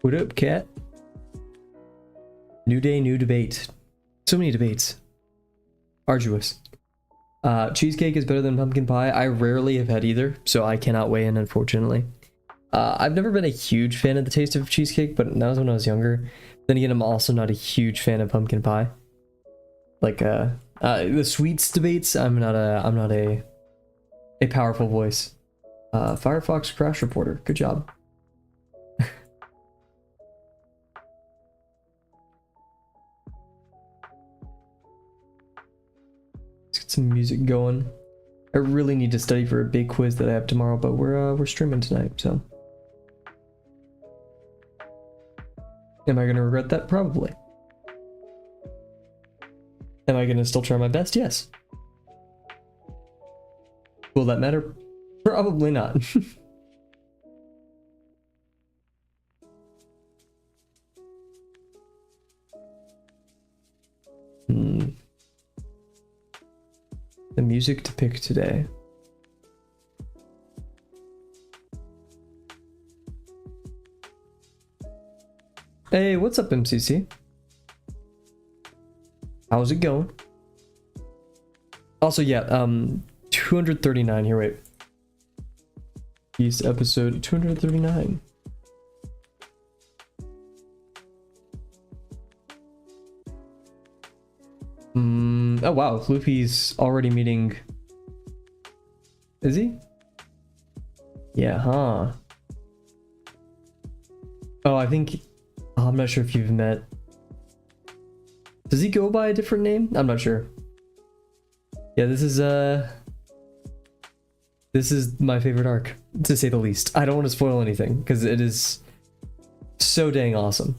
What up, cat? New day, new debate. So many debates. Arduous. Cheesecake is better than pumpkin pie. I rarely have had either, so I cannot weigh in, unfortunately. I've never been a huge fan of the taste of cheesecake, but that was when I was younger. Then again, I'm also not a huge fan of pumpkin pie. Like the sweets debates, I'm not a powerful voice. Firefox crash reporter, good job. Let's get some music going. I really need to study for a big quiz that I have tomorrow, but we're streaming tonight, so. Am I gonna regret that? Probably. Am I gonna still try my best? Yes. Will that matter? Probably not. The music to pick today. Hey, what's up, MCC? How's it going? Also, yeah, 239 here, wait. Peace episode 239. Oh wow, Luffy's already meeting... Is he? Yeah, huh? Oh, I think... Oh, I'm not sure if you've met... Does he go by a different name? I'm not sure. Yeah, this is my favorite arc, to say the least. I don't want to spoil anything, because it is so dang awesome.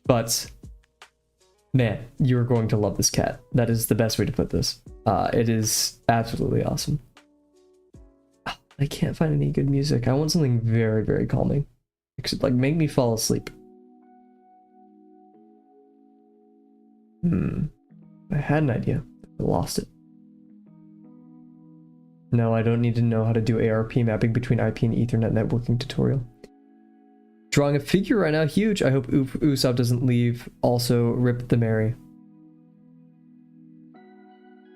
But... Man, you're going to love this cat. That is the best way to put this. It is absolutely awesome. I can't find any good music. I want something very, very calming. It should, like, make me fall asleep. I had an idea. I lost it. No, I don't need to know how to do ARP mapping between IP and Ethernet networking tutorial. Drawing a figure right now, huge. I hope Usopp doesn't leave. Also, rip the Mary.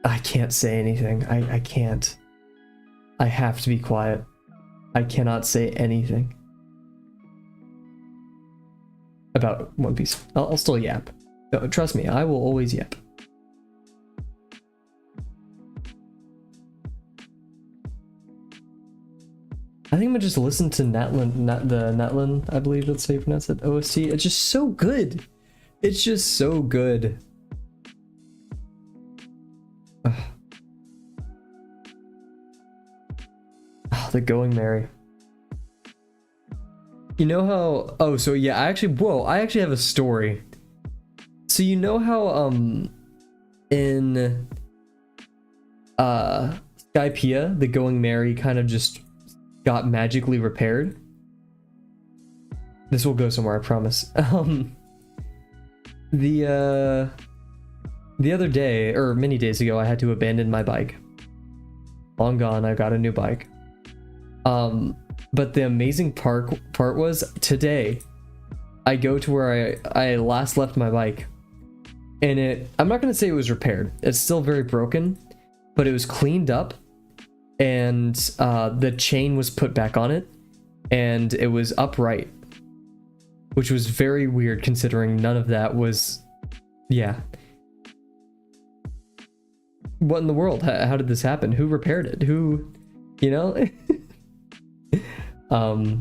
I can't say anything. I can't. I have to be quiet. I cannot say anything about One Piece. I'll still yap. No, trust me, I will always yap. I think I'm gonna just listen to Natlin, I believe that's how you pronounce it, OST. It's just so good. It's just so good. Ugh. Oh, the Going Merry. You know how... Oh, so yeah, I actually have a story. So you know how, in, Skypiea, the Going Merry kind of just got magically repaired? This will go somewhere, I promise. The other day, or many days ago, I had to abandon my bike. Long gone, I got a new bike. But the amazing part was, today, I go to where I last left my bike. And I'm not gonna say it was repaired. It's still very broken, but it was cleaned up. And the chain was put back on it, and it was upright, which was very weird considering none of that was... Yeah. What in the world? How did this happen? Who repaired it? Who, you know? So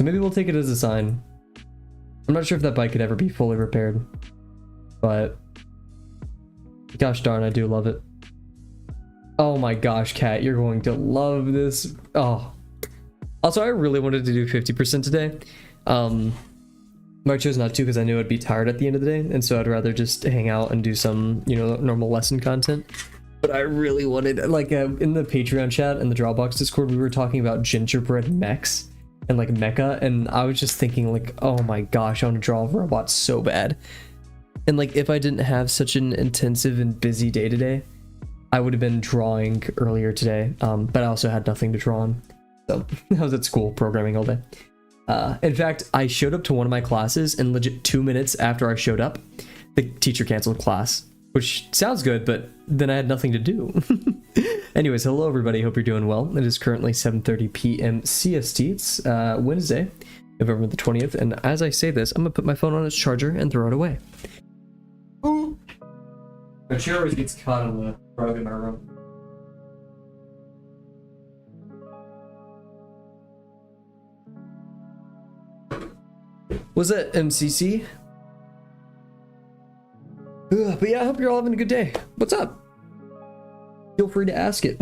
maybe we'll take it as a sign. I'm not sure if that bike could ever be fully repaired, but gosh darn, I do love it. Oh my gosh, Kat, you're going to love this. Oh. Also, I really wanted to do 50% today. But I chose not to because I knew I'd be tired at the end of the day, and so I'd rather just hang out and do some, you know, normal lesson content. But I really wanted, like, in the Patreon chat and the Drawbox Discord, we were talking about gingerbread mechs and like mecha, and I was just thinking, like, oh my gosh, I want to draw a robot so bad. And like, if I didn't have such an intensive and busy day today, I would have been drawing earlier today, but I also had nothing to draw on. So I was at school programming all day. In fact, I showed up to one of my classes, and legit 2 minutes after I showed up, the teacher canceled class, which sounds good, but then I had nothing to do. Anyways, hello everybody, hope you're doing well. It is currently 7:30 p.m. CST. It's Wednesday, November the 20th, and as I say this, I'm gonna put my phone on its charger and throw it away. Ooh. My chair always gets caught on the rug in my room. Was that MCC? But yeah, I hope you're all having a good day. What's up? Feel free to ask it.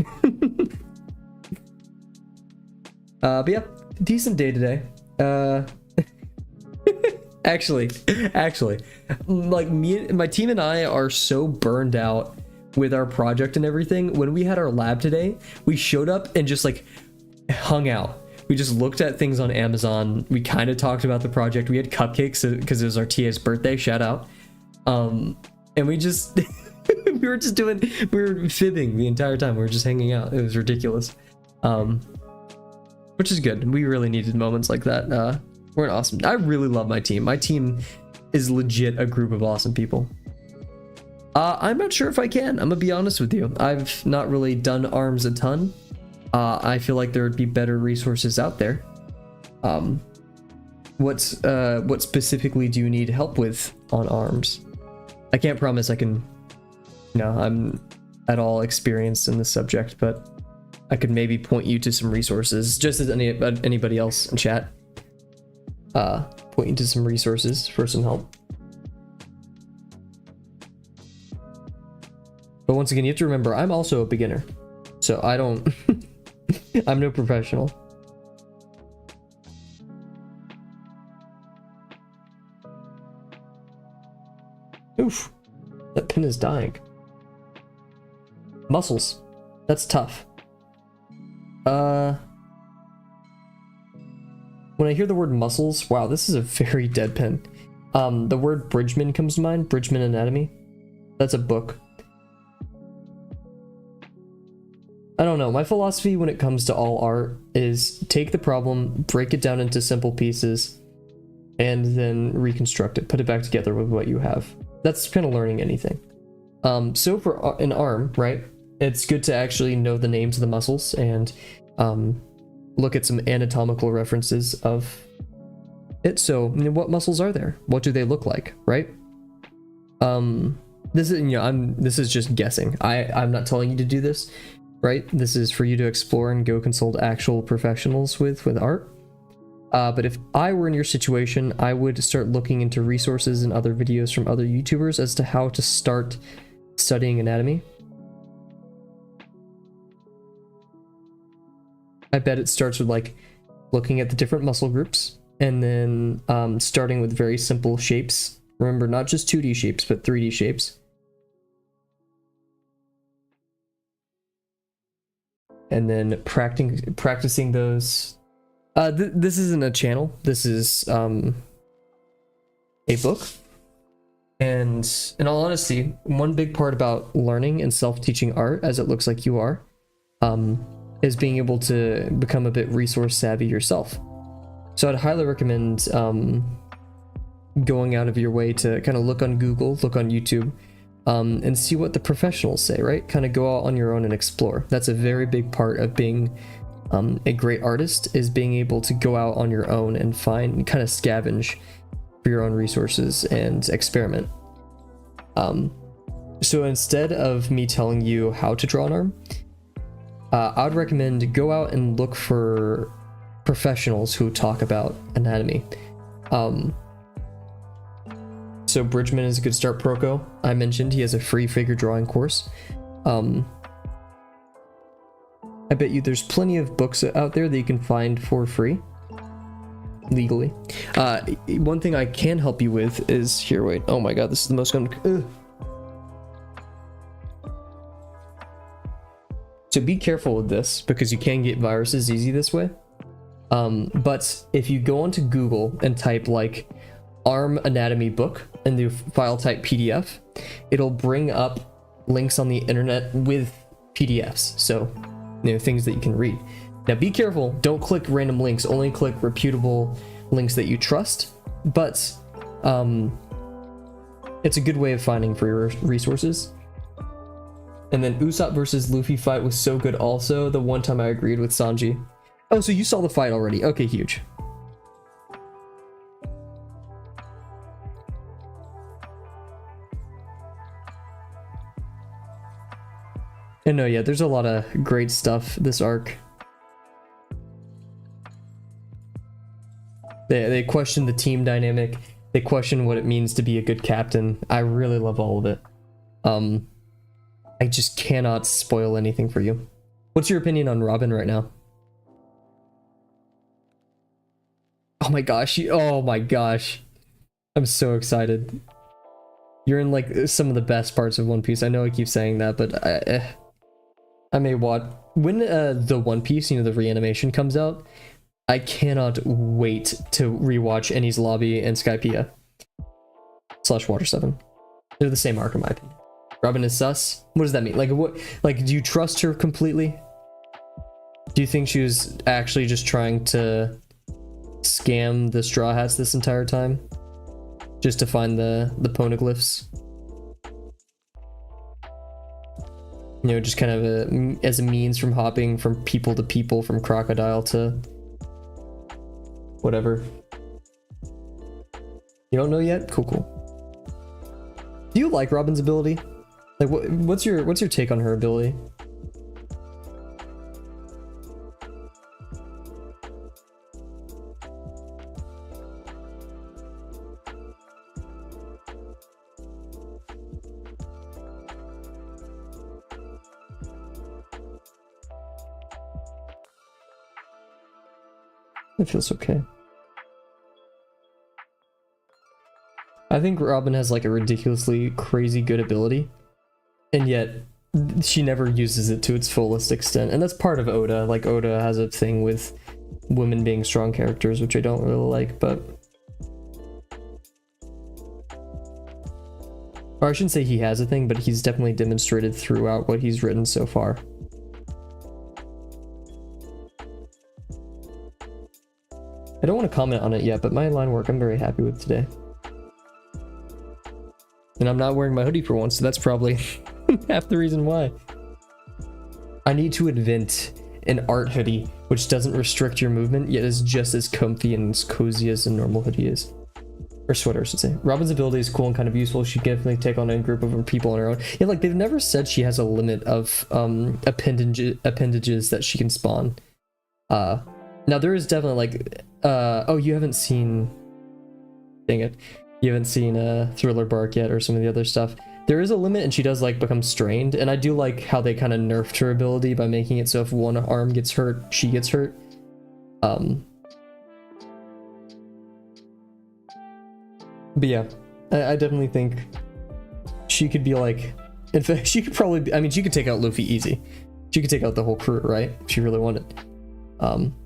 But yeah, decent day today. Actually, like my team and I are so burned out with our project and everything. When we had our lab today, we showed up and just like hung out. We just looked at things on Amazon. We kind of talked about the project. We had cupcakes because it was our TA's birthday. Shout out. And we just we were fibbing the entire time. We were just hanging out. It was ridiculous. Which is good. We really needed moments like that. We're an awesome. I really love my team. My team is legit a group of awesome people. I'm not sure if I can. I'm gonna be honest with you. I've not really done ARMS a ton. I feel like there would be better resources out there. What specifically do you need help with on ARMS? I can't promise I can, I'm at all experienced in this subject, but I could maybe point you to some resources, just as anybody else in chat. Point you to some resources for some help. But once again, you have to remember, I'm also a beginner, so I don't. I'm no professional. Oof, that pin is dying. Muscles, that's tough. When I hear the word muscles, wow, this is a very dead pin. The word Bridgman comes to mind, Bridgman Anatomy. That's a book. I don't know, my philosophy when it comes to all art is take the problem, break it down into simple pieces, and then reconstruct it, put it back together with what you have. That's kind of learning anything. So for an arm, right, it's good to actually know the names of the muscles and look at some anatomical references of it. So what muscles are there? What do they look like, right? This is, this is just guessing. I'm not telling you to do this. Right? This is for you to explore and go consult actual professionals with art. But if I were in your situation, I would start looking into resources and other videos from other YouTubers as to how to start studying anatomy. I bet it starts with like looking at the different muscle groups and then starting with very simple shapes. Remember, not just 2D shapes, but 3D shapes. And then practicing those. This isn't a channel. This is a book. And in all honesty, one big part about learning and self-teaching art, as it looks like you are, is being able to become a bit resource savvy yourself. So I'd highly recommend going out of your way to kind of look on Google, look on YouTube, and see what the professionals say, right? Kind of go out on your own and explore. That's a very big part of being a great artist, is being able to go out on your own and find, kind of scavenge for your own resources and experiment. So instead of me telling you how to draw an arm, I would recommend go out and look for professionals who talk about anatomy. So Bridgman is a good start. Proco, I mentioned, he has a free figure drawing course. I bet you there's plenty of books out there that you can find for free, legally. One thing I can help you with is here. Wait, oh my god, this is the most So be careful with this because you can get viruses easy this way. But if you go onto Google and type like arm anatomy book and the file type PDF, it'll bring up links on the internet with PDFs, so things that you can read. Now be careful, don't click random links, only click reputable links that you trust, but it's a good way of finding free resources. And then Usopp versus Luffy fight was so good also. The one time I agreed with Sanji. Oh, so you saw the fight already. Okay, huge. And no, yeah, there's a lot of great stuff this arc. They question the team dynamic. They question what it means to be a good captain. I really love all of it. I just cannot spoil anything for you. What's your opinion on Robin right now? Oh my gosh, oh my gosh. I'm so excited. You're in like some of the best parts of One Piece. I know I keep saying that, but I may watch when the One Piece, you know, the reanimation comes out. I cannot wait to rewatch Enies Lobby and Skypiea / Water 7. They're the same arc in my opinion. Robin is sus. What does that mean? Like what? Like, do you trust her completely? Do you think she was actually just trying to scam the Straw Hats this entire time, just to find the poneglyphs? You know, just kind of as a means from hopping from people to people, from crocodile to whatever. You don't know yet? Cool, cool. Do you like Robin's ability? Like, what's your take on her ability? It feels okay. I think Robin has like a ridiculously crazy good ability, and yet she never uses it to its fullest extent. And that's part of Oda. Like, Oda has a thing with women being strong characters, which I don't really like, but... Or I shouldn't say he has a thing, but he's definitely demonstrated throughout what he's written so far. I don't want to comment on it yet, but my line work I'm very happy with today. And I'm not wearing my hoodie for once, so that's probably half the reason why. I need to invent an art hoodie which doesn't restrict your movement, yet is just as comfy and as cozy as a normal hoodie is. Or sweater, I should say. Robin's ability is cool and kind of useful. She can definitely take on a group of people on her own. Yeah, like, they've never said she has a limit of appendages that she can spawn. Now there is definitely like, oh, you haven't seen, dang it, you haven't seen Thriller Bark yet or some of the other stuff. There is a limit, and she does like become strained, and I do like how they kind of nerfed her ability by making it so if one arm gets hurt, she gets hurt. But yeah, I definitely think she could be like, in fact, she could probably be, I mean, she could take out Luffy easy. She could take out the whole crew, right? If she really wanted.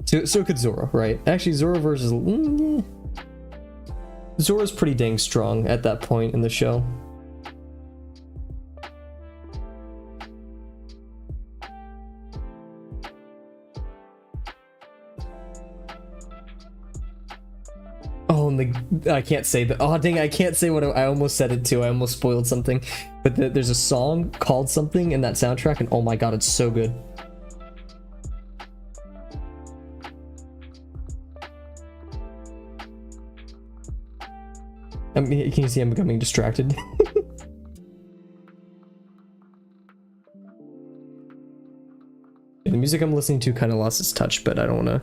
So could Zoro, right? Actually, Zoro versus... Zoro's pretty dang strong at that point in the show. Oh, and I can't say that. Oh, dang, I can't say what I almost said it too. I almost spoiled something. But there's a song called something in that soundtrack, and oh my god, it's so good. I mean, can you see I'm becoming distracted? The music I'm listening to kind of lost its touch, but I don't want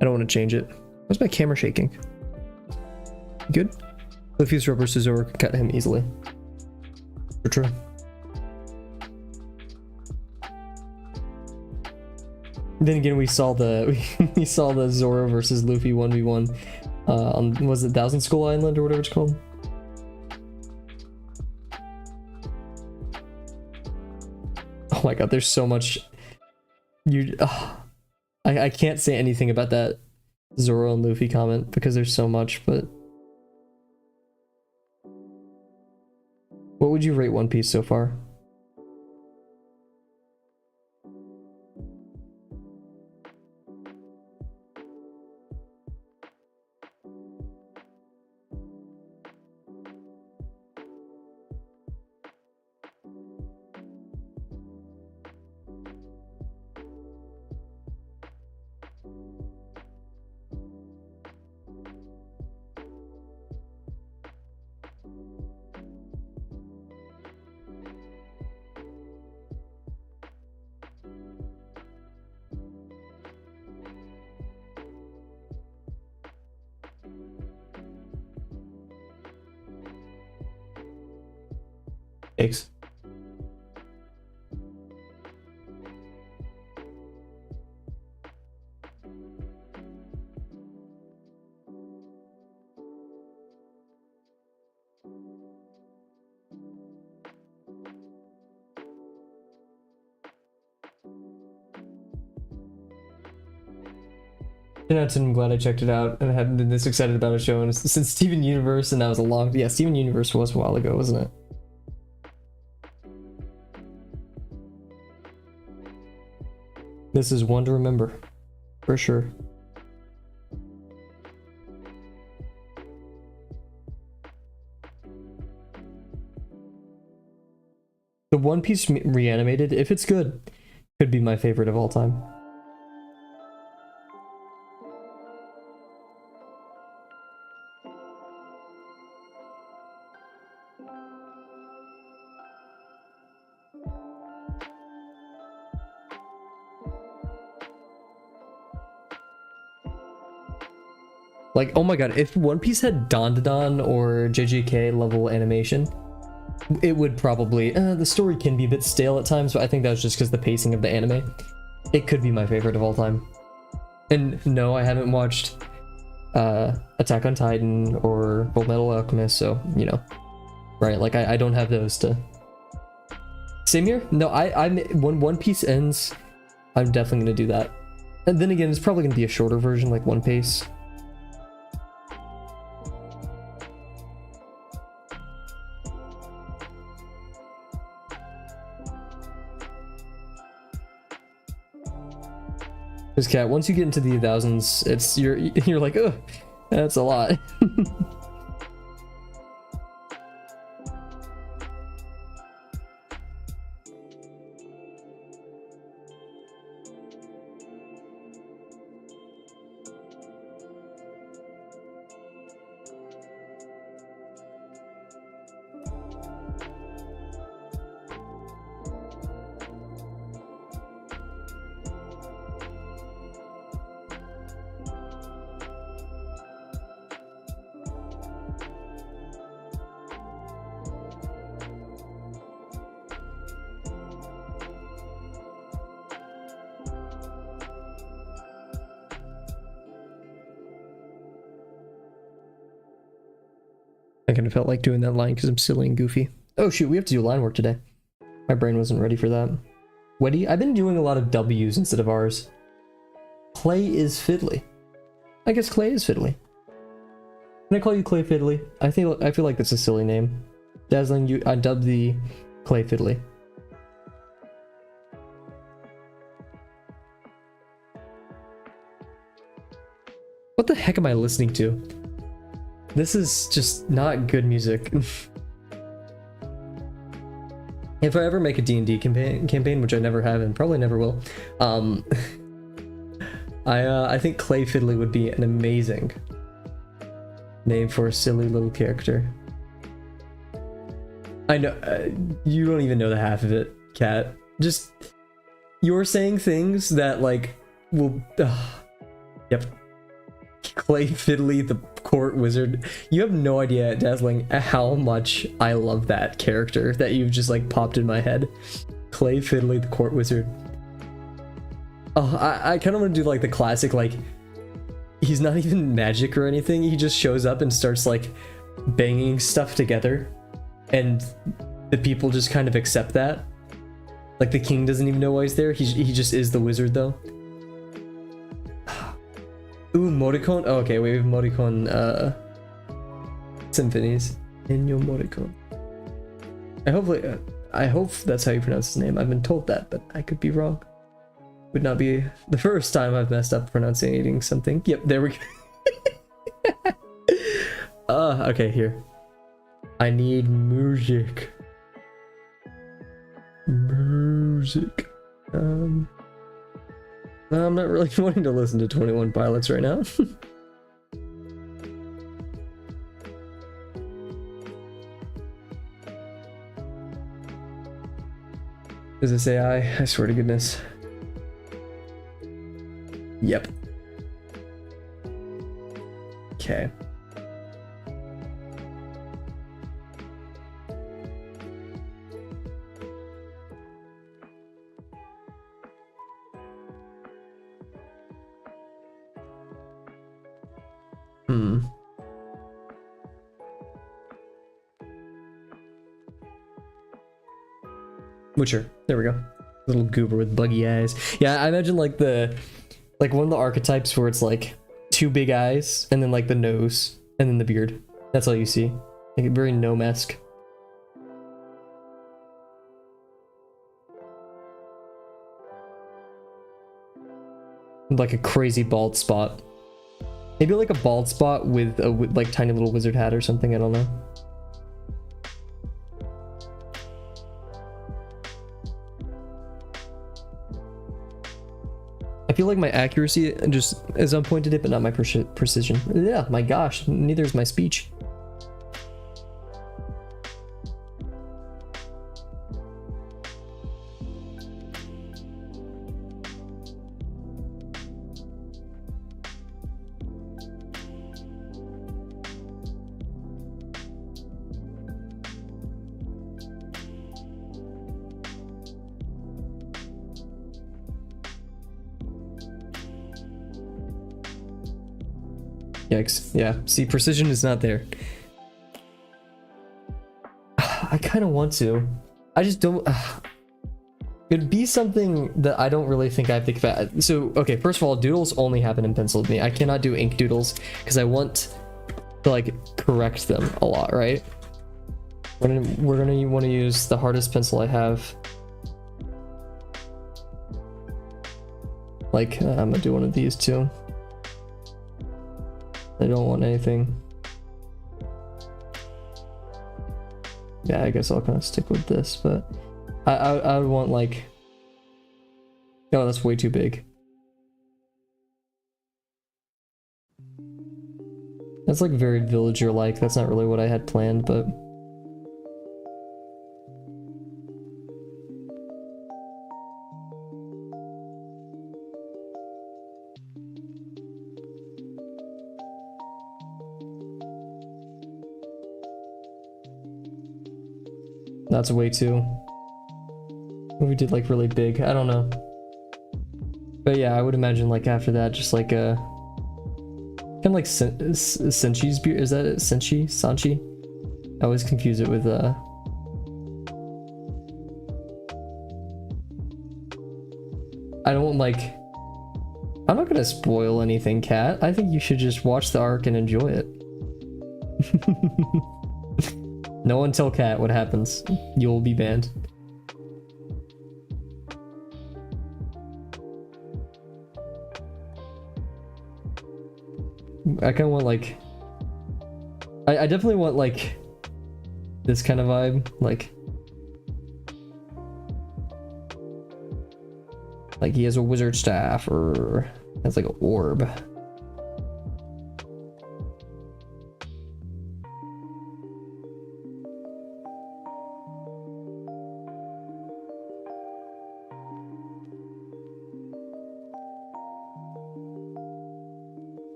to change it. Why's my camera shaking? Good? Luffy's rubber Zoro can cut him easily. For true. Then again, we saw the Zoro versus Luffy 1v1 on, was it Thousand Skull Island or whatever it's called? Oh my god, there's so much. I can't say anything about that Zoro and Luffy comment because there's so much, but what would you rate One Piece so far? Thanks. I'm glad I checked it out and I hadn't been this excited about a show and since Steven Universe, and that was a long, yeah, Steven Universe was a while ago, wasn't it? This is one to remember, for sure. The One Piece reanimated, if it's good, could be my favorite of all time. Like, oh my god, if One Piece had Don or JJK level animation, it would probably... the story can be a bit stale at times, but I think that was just because the pacing of the anime. It could be my favorite of all time. And no, I haven't watched Attack on Titan or Full Metal Alchemist, so, you know. Right, like, I don't have those to... Same here? No, when One Piece ends, I'm definitely going to do that. And then again, it's probably going to be a shorter version, like One Piece. Because cat, once you get into the thousands, it's you're like, oh, that's a lot. I kind of felt like doing that line because I'm silly and goofy. Oh shoot, we have to do line work today. My brain wasn't ready for that. Weddy, I've been doing a lot of W's instead of R's. Clay is fiddly. I guess Clay is fiddly. Can I call you Clay Fiddly? I feel like that's a silly name. Dazzling, I dubbed the Clay Fiddly. What the heck am I listening to? This is just not good music. If I ever make a D&D campaign, which I never have and probably never will, I think Clay Fiddly would be an amazing name for a silly little character. I know, you don't even know the half of it, Cat. Just, you're saying things that, like, will... Yep. Clay Fiddly, the court wizard. You have no idea, Dazzling, how much I love that character that you've just, like, popped in my head. Clay Fiddly, the court wizard. Oh, I kind of want to do, like, the classic, like, he's not even magic or anything. He just shows up and starts, like, banging stuff together. And the people just kind of accept that. Like, the king doesn't even know why he's there. He just is the wizard, though. Ooh, Morricone? Oh, okay, we have Morricone, symphonies. Ennio Morricone. I hope that's how you pronounce his name. I've been told that, but I could be wrong. Would not be the first time I've messed up pronouncing something. Yep, there we go. Okay, here. I need music. Music. I'm not really wanting to listen to 21 Pilots right now. Is this AI? I swear to goodness. Yep. Okay. Hmm. Witcher. There we go. Little goober with buggy eyes. Yeah, I imagine like one of the archetypes where it's like two big eyes and then like the nose and then the beard. That's all you see. Like very gnome-esque. Like a crazy bald spot. Maybe like a bald spot with a like tiny little wizard hat or something. I don't know. I feel like my accuracy just is on point today, but not my precision. Yeah, my gosh, neither is my speech. Yikes. Yeah, see, precision is not there. I kind of want to. I just don't... It'd be something that I don't really think I think about. So, okay, first of all, doodles only happen in pencil with me. I cannot do ink doodles because I want to, like, correct them a lot, right? We're gonna want to use the hardest pencil I have. Like, I'm gonna do one of these too. I don't want anything. Yeah, I guess I'll kind of stick with this, but I would want like... Oh, that's way too big. That's like very villager-like. That's not really what I had planned, but... That's way too... We did like really big. I don't know. But yeah, I would imagine like after that, just like a... Kind of like Senchi's beard. Is that it? Senchi? Sanchi? I always confuse it with I don't like... I'm not gonna spoil anything, Kat. I think you should just watch the arc and enjoy it. No one tell Kat what happens. You'll be banned. I kind of want like... I definitely want like this kind of vibe, like he has a wizard staff or has like an orb.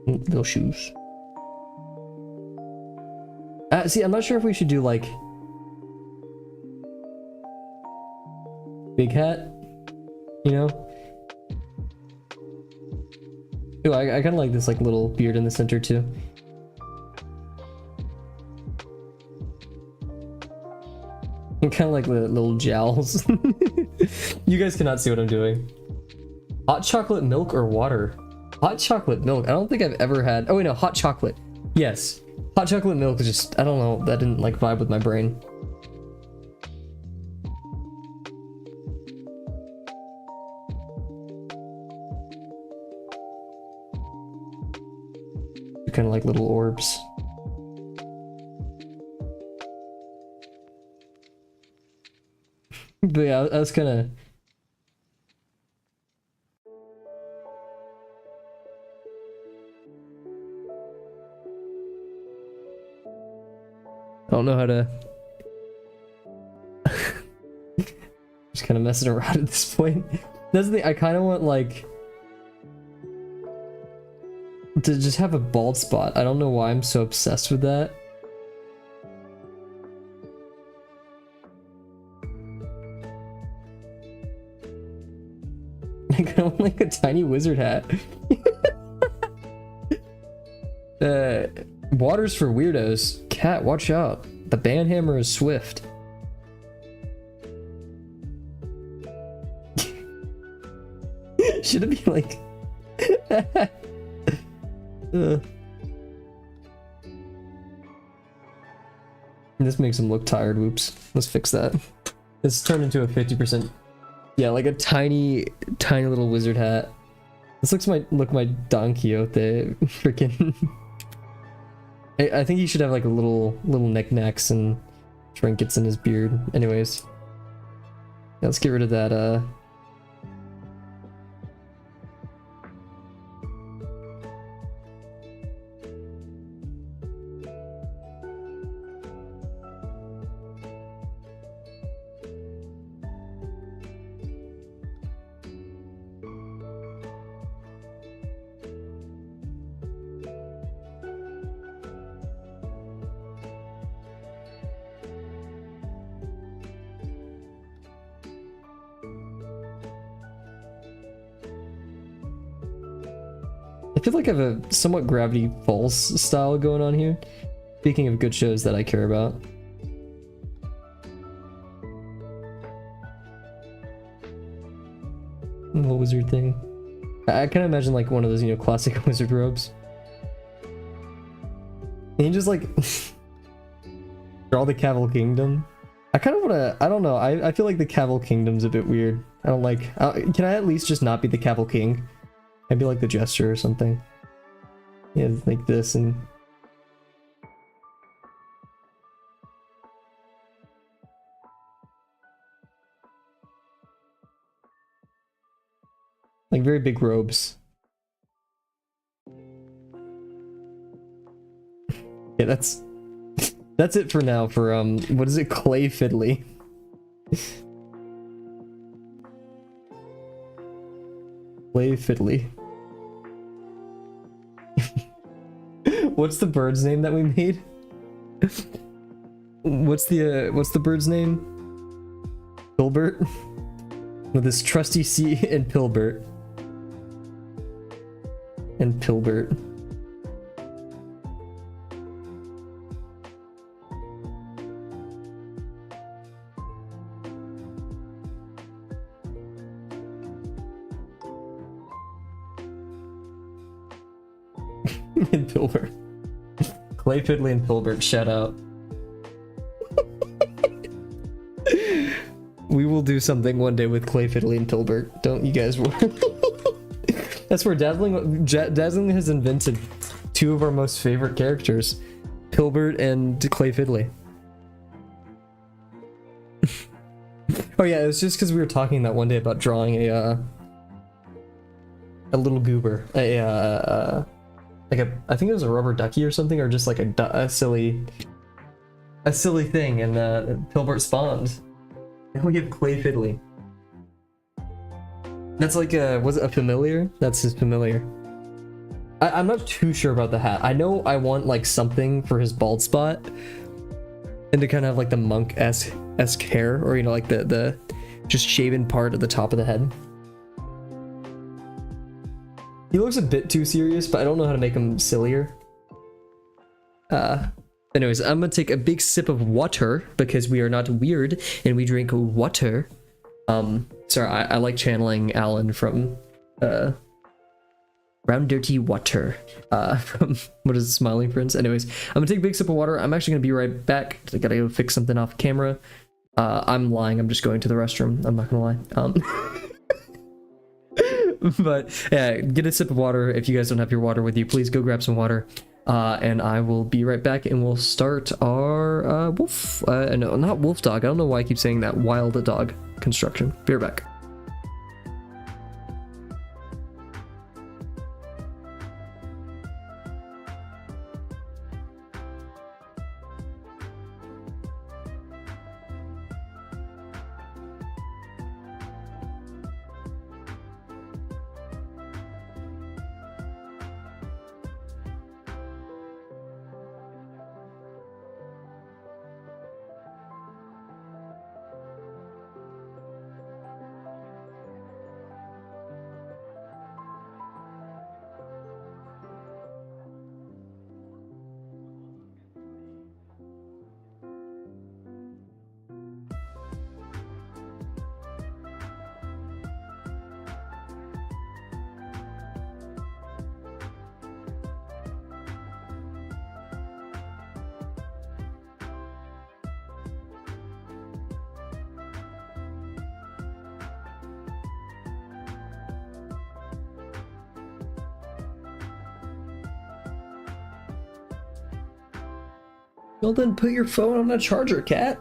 Little shoes. See, I'm not sure if we should do like big hat, you know? Ooh, I kind of like this like little beard in the center too. And kind of like the little jowls. You guys cannot see what I'm doing. Hot chocolate milk or water? Hot chocolate milk. I don't think I've ever had... Oh wait, no, hot chocolate. Yes. Hot chocolate milk is just... I don't know. That didn't like vibe with my brain. Kind of like little orbs. But yeah, I was kind of... I don't know how to... Just kind of messing around at this point. That's the thing, I kind of want like... to just have a bald spot. I don't know why I'm so obsessed with that. I kind of want like a tiny wizard hat. Water's for weirdos. Cat, watch out. The banhammer is swift. Should it be like... This makes him look tired. Whoops. Let's fix that. This turned into a 50%. Yeah, like a tiny little wizard hat. This looks like my Don Quixote. Freaking. I think he should have like a little knickknacks and trinkets in his beard. Anyways, yeah, let's get rid of that. I feel like I have a somewhat Gravity Falls style going on here. Speaking of good shows that I care about. Little wizard thing. I kind of imagine like one of those, you know, classic wizard robes. And you just like draw the Kavel Kingdom. I kind of want to, I don't know, I feel like the Kavel Kingdom's a bit weird. I don't like, can I at least just not be the Kavel King? I'd be like the Jester or something. Yeah, like this and... like very big robes. Yeah, that's it for now for what is it, Clay Fiddly? Clay Fiddly. What's the bird's name that we made? What's the bird's name? Pilbert? With his trusty C and Pilbert. And Pilbert. And Pilbert. Clay Fiddly and Pilbert, shout out. We will do something one day with Clay Fiddly and Pilbert. Don't you guys worry. That's where Dazzling has invented two of our most favorite characters, Pilbert and Clay Fiddly. Oh yeah, it was just because we were talking that one day about drawing a little goober, like I think it was a rubber ducky or something, or just like a silly thing, and Pilbert spawned. And we have Clay Fiddly. That's like was it a familiar? That's his familiar. I'm not too sure about the hat. I know I want like something for his bald spot, and to kind of have like the monk-esque hair, or you know, like the just shaven part at the top of the head. He looks a bit too serious, but I don't know how to make him sillier. Anyways, I'm gonna take a big sip of water because we are not weird and we drink water. Sorry, I like channeling Alan from Brown Dirty Water from what is it, Smiling Prince? Anyways, I'm gonna take a big sip of water. I'm actually gonna be right back. I gotta go fix something off camera. I'm lying. I'm just going to the restroom. I'm not gonna lie. But yeah, get a sip of water. If you guys don't have your water with you, please go grab some water. And I will be right back, and we'll start our wolf. No, not wolf dog. I don't know why I keep saying that. Wild dog construction. Be right back. Well then put your phone on a charger, cat.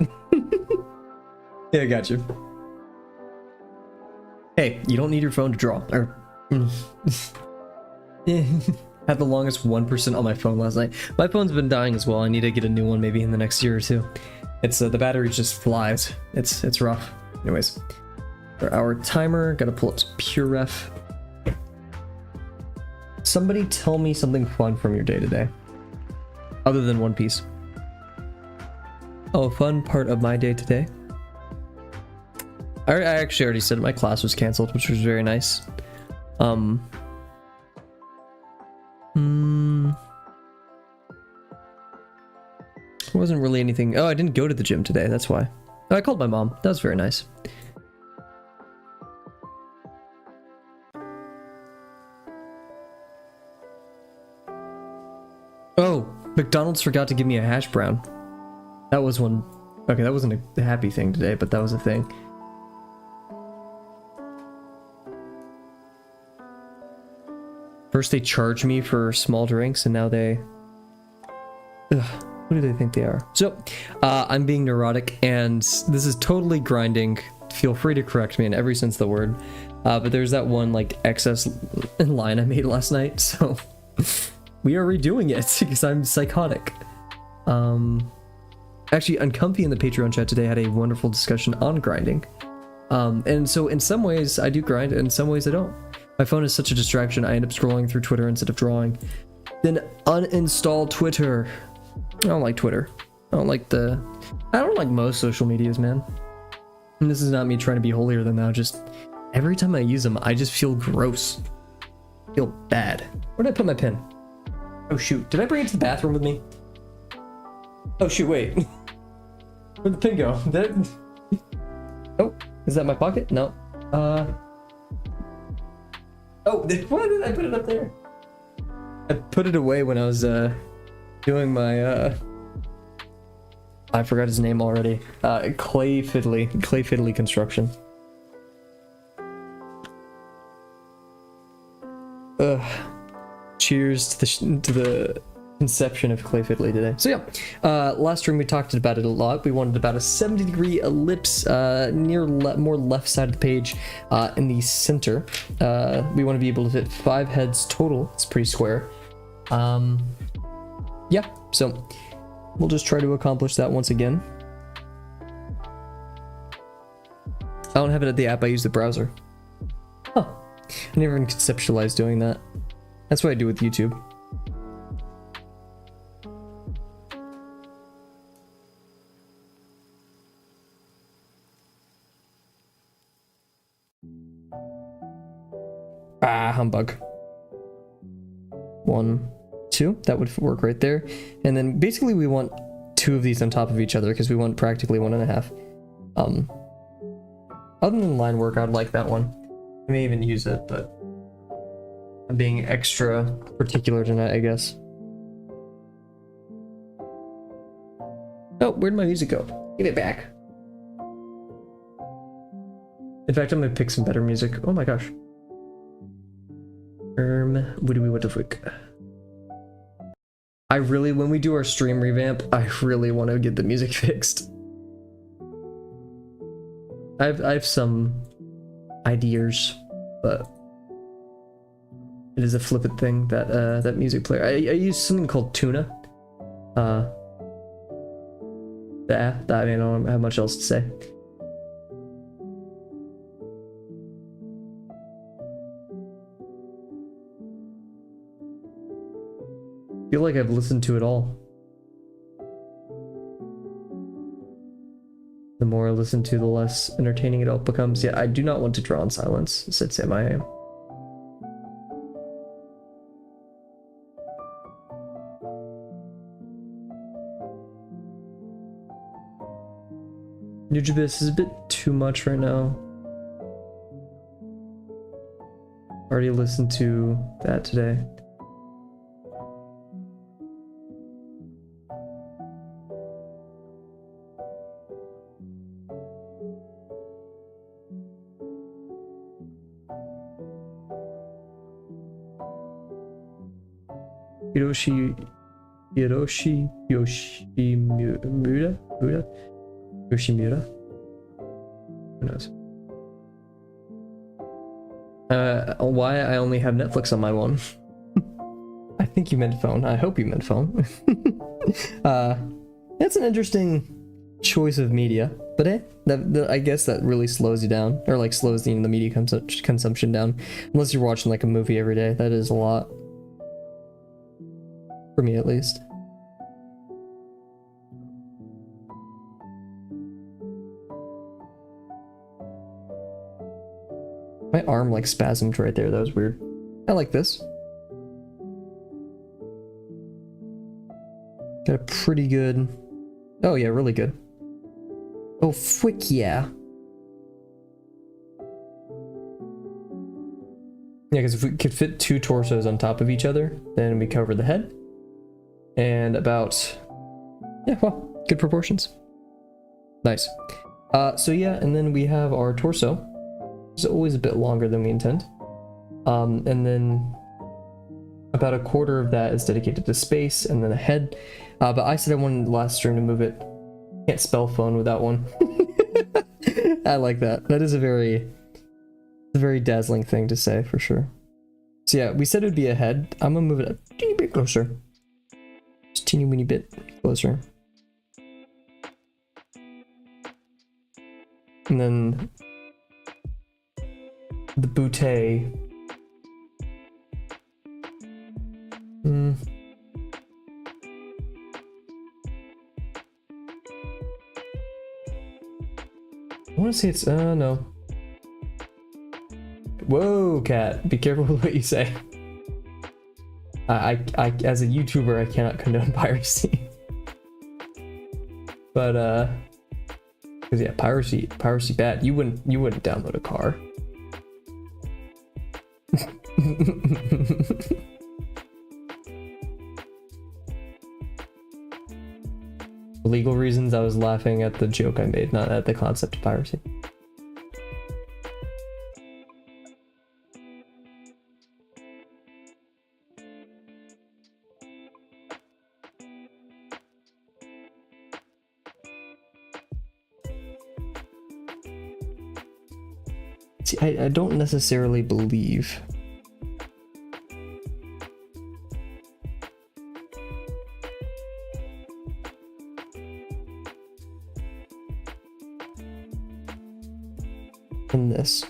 Yeah, I got you. Hey, you don't need your phone to draw. Or had the longest 1% on my phone last night. My phone's been dying as well. I need to get a new one maybe in the next year or two. It's the battery just flies. It's rough. Anyways, for our timer, gotta pull up some pure ref. Somebody tell me something fun from your day today, other than One Piece. Oh, fun part of my day today. I actually already said my class was canceled, which was very nice. Wasn't really anything. Oh, I didn't go to the gym today. That's why. Oh, I called my mom. That was very nice. Oh, McDonald's forgot to give me a hash brown. That was one. Okay, that wasn't a happy thing today, but that was a thing. First they charge me for small drinks, and now they... Ugh. Who do they think they are? So, I'm being neurotic, and this is totally grinding. Feel free to correct me in every sense of the word. But there's that one, like, excess line I made last night, so... we are redoing it, because I'm psychotic. Actually, Uncomfy in the Patreon chat today had a wonderful discussion on grinding. And so, in some ways, I do grind, and in some ways I don't. My phone is such a distraction, I end up scrolling through Twitter instead of drawing. Then uninstall Twitter. I don't like Twitter. I don't like most social medias, man. And this is not me trying to be holier than thou, just every time I use them, I just feel gross. I feel bad. Where did I put my pen? Oh shoot, did I bring it to the bathroom with me? Oh shoot, wait. Where'd the pin go? Oh, is that my pocket? No. Oh, why did I put it up there? I put it away when I was, doing my I forgot his name already. Clay Fiddly construction. Cheers to the conception of Clay Fiddly today. So yeah, last stream we talked about it a lot. We wanted about a 70-degree ellipse near more left side of the page in the center. We want to be able to fit 5 heads total. It's pretty square. Yeah, so we'll just try to accomplish that once again. I don't have it at the app, I use the browser. Huh. I never even conceptualized doing that. That's what I do with YouTube. Ah, humbug. 1, 2, that would work right there. And then basically we want 2 of these on top of each other because we want practically 1.5. Other than line work, I'd like that one. I may even use it, but I'm being extra particular tonight, I guess. Oh, where'd my music go? Give it back. In fact, I'm gonna pick some better music. Oh my gosh. What the frick? I really, when we do our stream revamp, I really want to get the music fixed. I have some ideas, but it is a flippant thing, that music player. I use something called Tuna. I mean, I don't have much else to say. I feel like I've listened to it all. The more I listen to, the less entertaining it all becomes. Yeah, I do not want to draw in silence, said Sam I am. Nujibis is a bit too much right now. Already listened to that today. Hiroshi Hiroshi Yoshimura? Yoshimura? Who knows? Why I only have Netflix on my one? I think you meant phone. I hope you meant phone. That's an interesting choice of media, but I guess that really slows you down, or like slows the media consumption down. Unless you're watching like a movie every day, that is a lot. For me, at least. My arm like spasmed right there. That was weird. I like this. Got a pretty good... Oh yeah, really good. Oh, frick yeah. Yeah, because if we could fit 2 torsos on top of each other, then we cover the head. And about... Yeah, well, good proportions. Nice. So yeah, and then we have our torso. It's always a bit longer than we intend. And then about a quarter of that is dedicated to space, and then a head. But I said I wanted last stream to move it. Can't spell phone without one. I like that. That is a very dazzling thing to say, for sure. So yeah, we said it would be a head. I'm gonna move it a teeny bit closer. Just teeny weeny bit closer. And then the bootay. I want to say it's no. Whoa, cat! Be careful with what you say. I as a YouTuber, I cannot condone piracy. But because yeah, piracy bad. You wouldn't download a car. For legal reasons, I was laughing at the joke I made, not at the concept of piracy. See, I don't necessarily believe in this.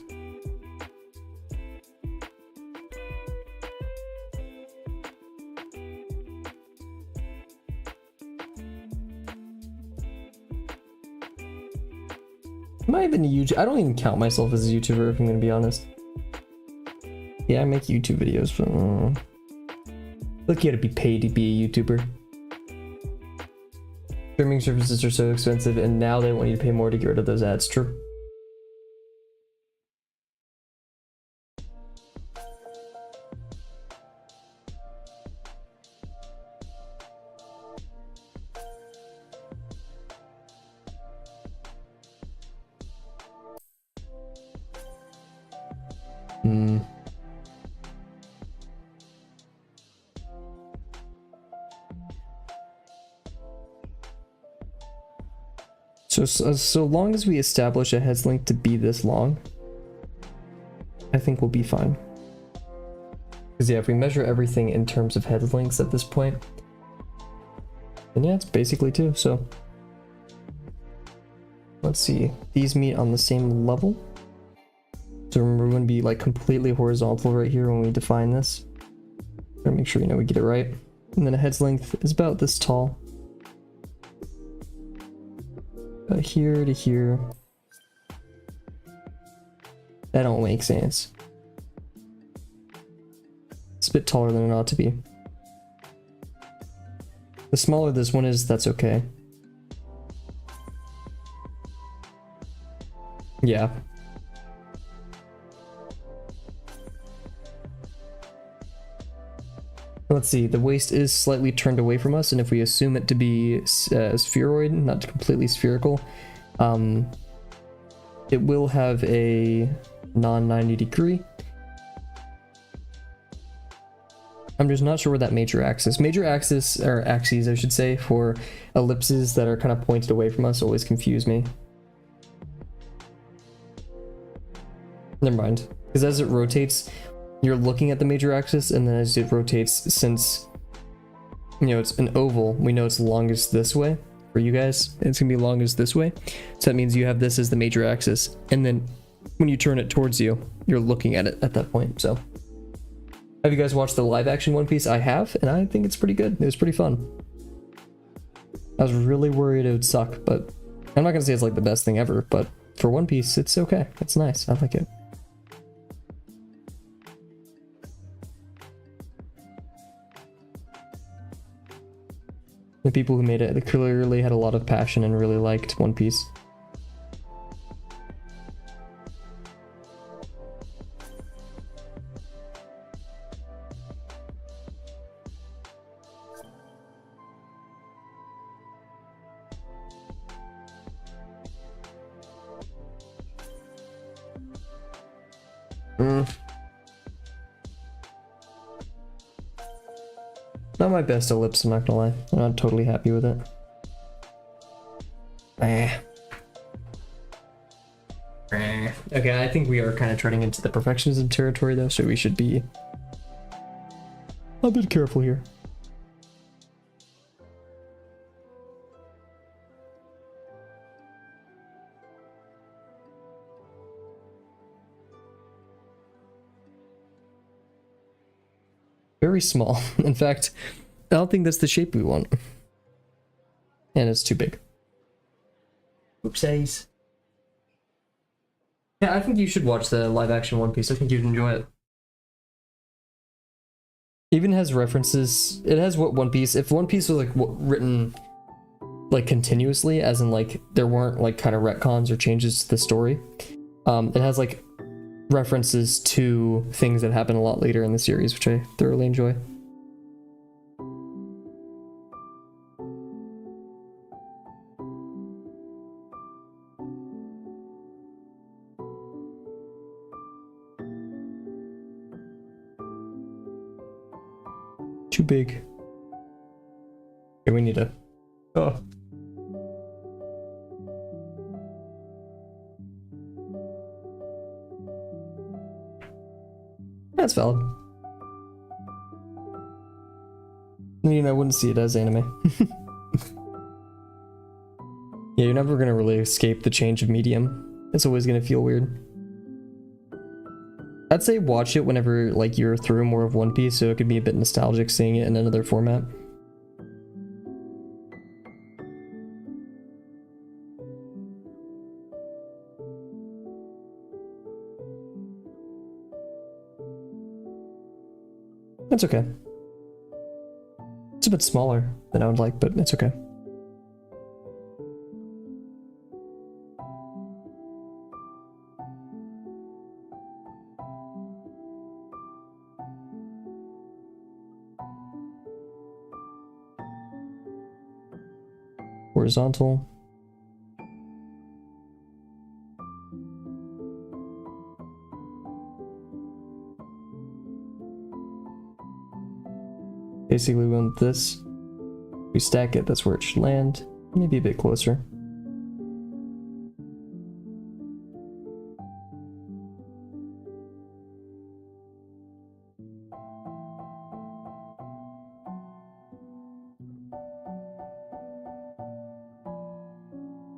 Am I even a YouTuber? I don't even count myself as a YouTuber, if I'm gonna be honest. Yeah, I make YouTube videos, but look, you gotta be paid to be a YouTuber. Streaming services are so expensive, and now they want you to pay more to get rid of those ads. True. So long as we establish a head's length to be this long, I think we'll be fine. Because yeah, if we measure everything in terms of head lengths at this point, then yeah, it's basically 2. So let's see, these meet on the same level. So remember, we're going to be like completely horizontal right here when we define this. Gotta make sure we get it right. And then a head's length is about this tall. Here to here. That don't make sense. It's a bit taller than it ought to be. The smaller this one is, that's okay. Yeah. Let's see, the waist is slightly turned away from us, and if we assume it to be spheroid, not completely spherical, it will have a non-90 degree. I'm just not sure where that major axis, or axes I should say, for ellipses that are kind of pointed away from us always confuse me. Never mind, because as it rotates, you're looking at the major axis, and then as it rotates, since, you know, it's an oval, we know it's longest this way. For you guys, it's gonna be longest this way. So that means you have this as the major axis, and then when you turn it towards you, you're looking at it at that point. So have you guys watched the live action One Piece? I have, and I think it's pretty good. It was pretty fun. I was really worried it would suck, but I'm not gonna say it's like the best thing ever, but for One Piece, it's okay. It's nice. I like it. The people who made it, they clearly had a lot of passion and really liked One Piece. Not my best ellipse, I'm not gonna lie. I'm not totally happy with it. Okay, I think we are kind of treading into the perfectionism territory though, so we should be a bit careful here. Very small. In fact, I don't think that's the shape we want. And it's too big. Oopsies. Yeah, I think you should watch the live action One Piece. I think you'd enjoy it. Even has references. It has what One Piece. If One Piece was like written like continuously, as in like there weren't like kind of retcons or changes to the story, it has like references to things that happen a lot later in the series, which I thoroughly enjoy. Too big. Okay, we need to... Oh. That's valid. I mean, I wouldn't see it as anime. Yeah, you're never gonna really escape the change of medium. It's always gonna feel weird. I'd say watch it whenever like you're through more of One Piece, so it could be a bit nostalgic seeing it in another format. That's okay. It's a bit smaller than I would like, but it's okay. Horizontal. Basically, we want this. We stack it, that's where it should land. Maybe a bit closer.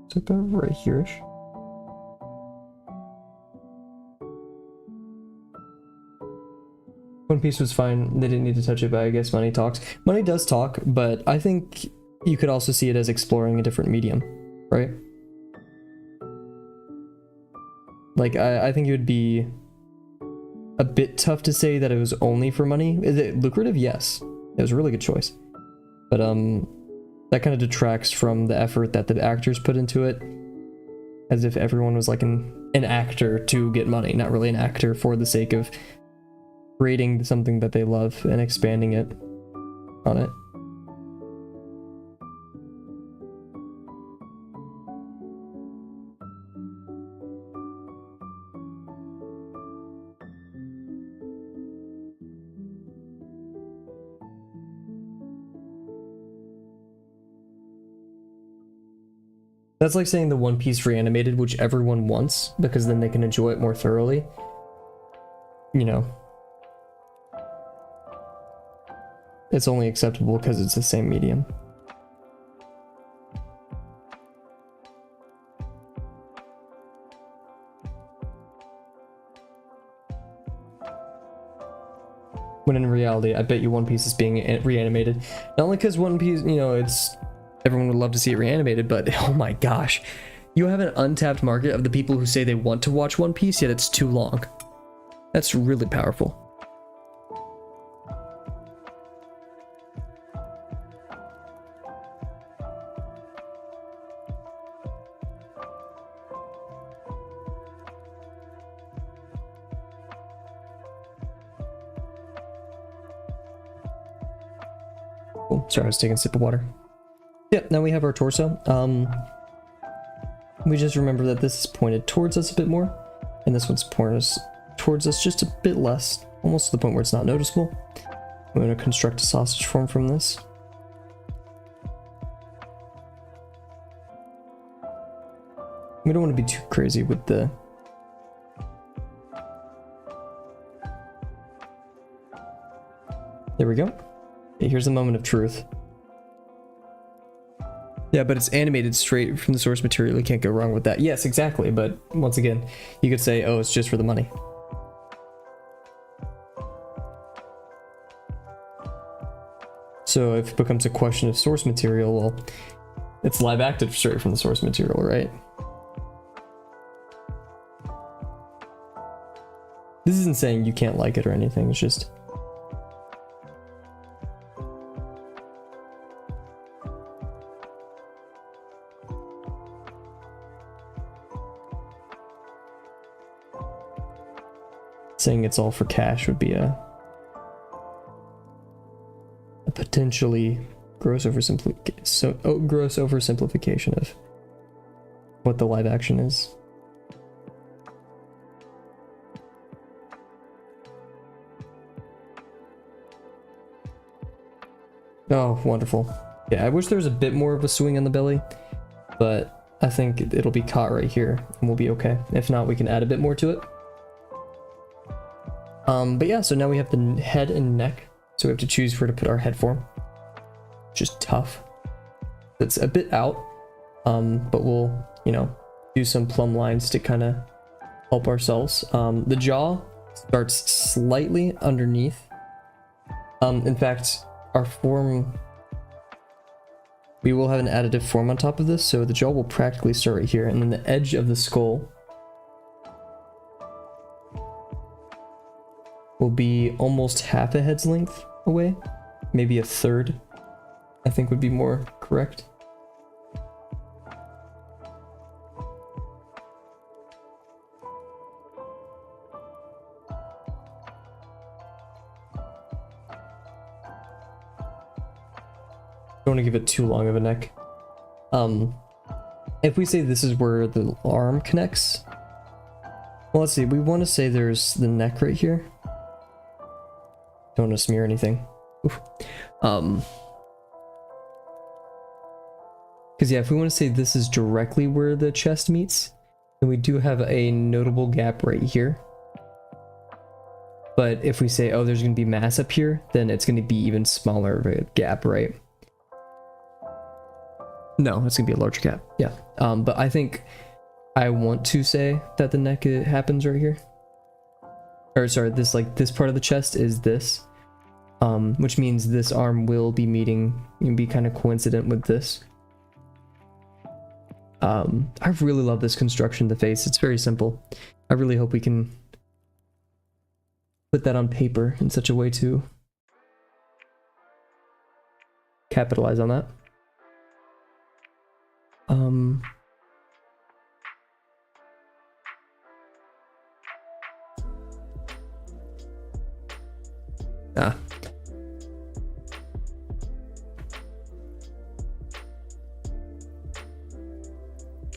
It's about right here-ish. One Piece was fine. They didn't need to touch it, but I guess money talks. Money does talk, but I think you could also see it as exploring a different medium, right? Like, I think it would be a bit tough to say that it was only for money. Is it lucrative? Yes. It was a really good choice. But, that kind of detracts from the effort that the actors put into it. As if everyone was like an actor to get money, not really an actor for the sake of creating something that they love and expanding it on it. That's like saying the One Piece reanimated, which everyone wants, because then they can enjoy it more thoroughly. You know. It's only acceptable because it's the same medium. When in reality, I bet you One Piece is being reanimated. Not only because One Piece, you know, it's... Everyone would love to see it reanimated, but oh my gosh. You have an untapped market of the people who say they want to watch One Piece, yet it's too long. That's really powerful. Cool. Sorry, I was taking a sip of water. Yep, now we have our torso. We just remember that this is pointed towards us a bit more, and this one's pointed towards us just a bit less, almost to the point where it's not noticeable. I'm going to construct a sausage form from this. We don't want to be too crazy with the... There we go. Okay, here's the moment of truth. Yeah, but it's animated straight from the source material. You can't go wrong with that. Yes, exactly. But once again, you could say, oh, it's just for the money. So if it becomes a question of source material, well, it's live acted straight from the source material, right? This isn't saying you can't like it or anything. It's just... saying it's all for cash would be a potentially gross oversimplification of what the live action is. Oh, wonderful. Yeah, I wish there was a bit more of a swing on the belly, but I think it'll be caught right here and we'll be okay. If not, we can add a bit more to it. But yeah, so now we have the head and neck. So we have to choose where to put our head form. Just tough. It's a bit out, but we'll, you know, do some plumb lines to kind of help ourselves. The jaw starts slightly underneath. In fact, our form, we will have an additive form on top of this, so the jaw will practically start right here, and then the edge of the skull will be almost half a head's length away, maybe a third, I think would be more correct. Don't want to give it too long of a neck. If we say this is where the arm connects, well, let's see, we want to say there's the neck right here. Don't want to smear anything. Oof. Because yeah, if we want to say this is directly where the chest meets, then we do have a notable gap right here. But if we say, oh, there's going to be mass up here, then it's going to be even smaller of a gap, right? No, it's going to be a larger gap. Yeah. But I think I want to say that the neck happens right here. Or sorry, this part of the chest is this, which means this arm will be meeting and be kind of coincident with this. I really love this construction of the face. It's very simple. I really hope we can put that on paper in such a way to capitalize on that.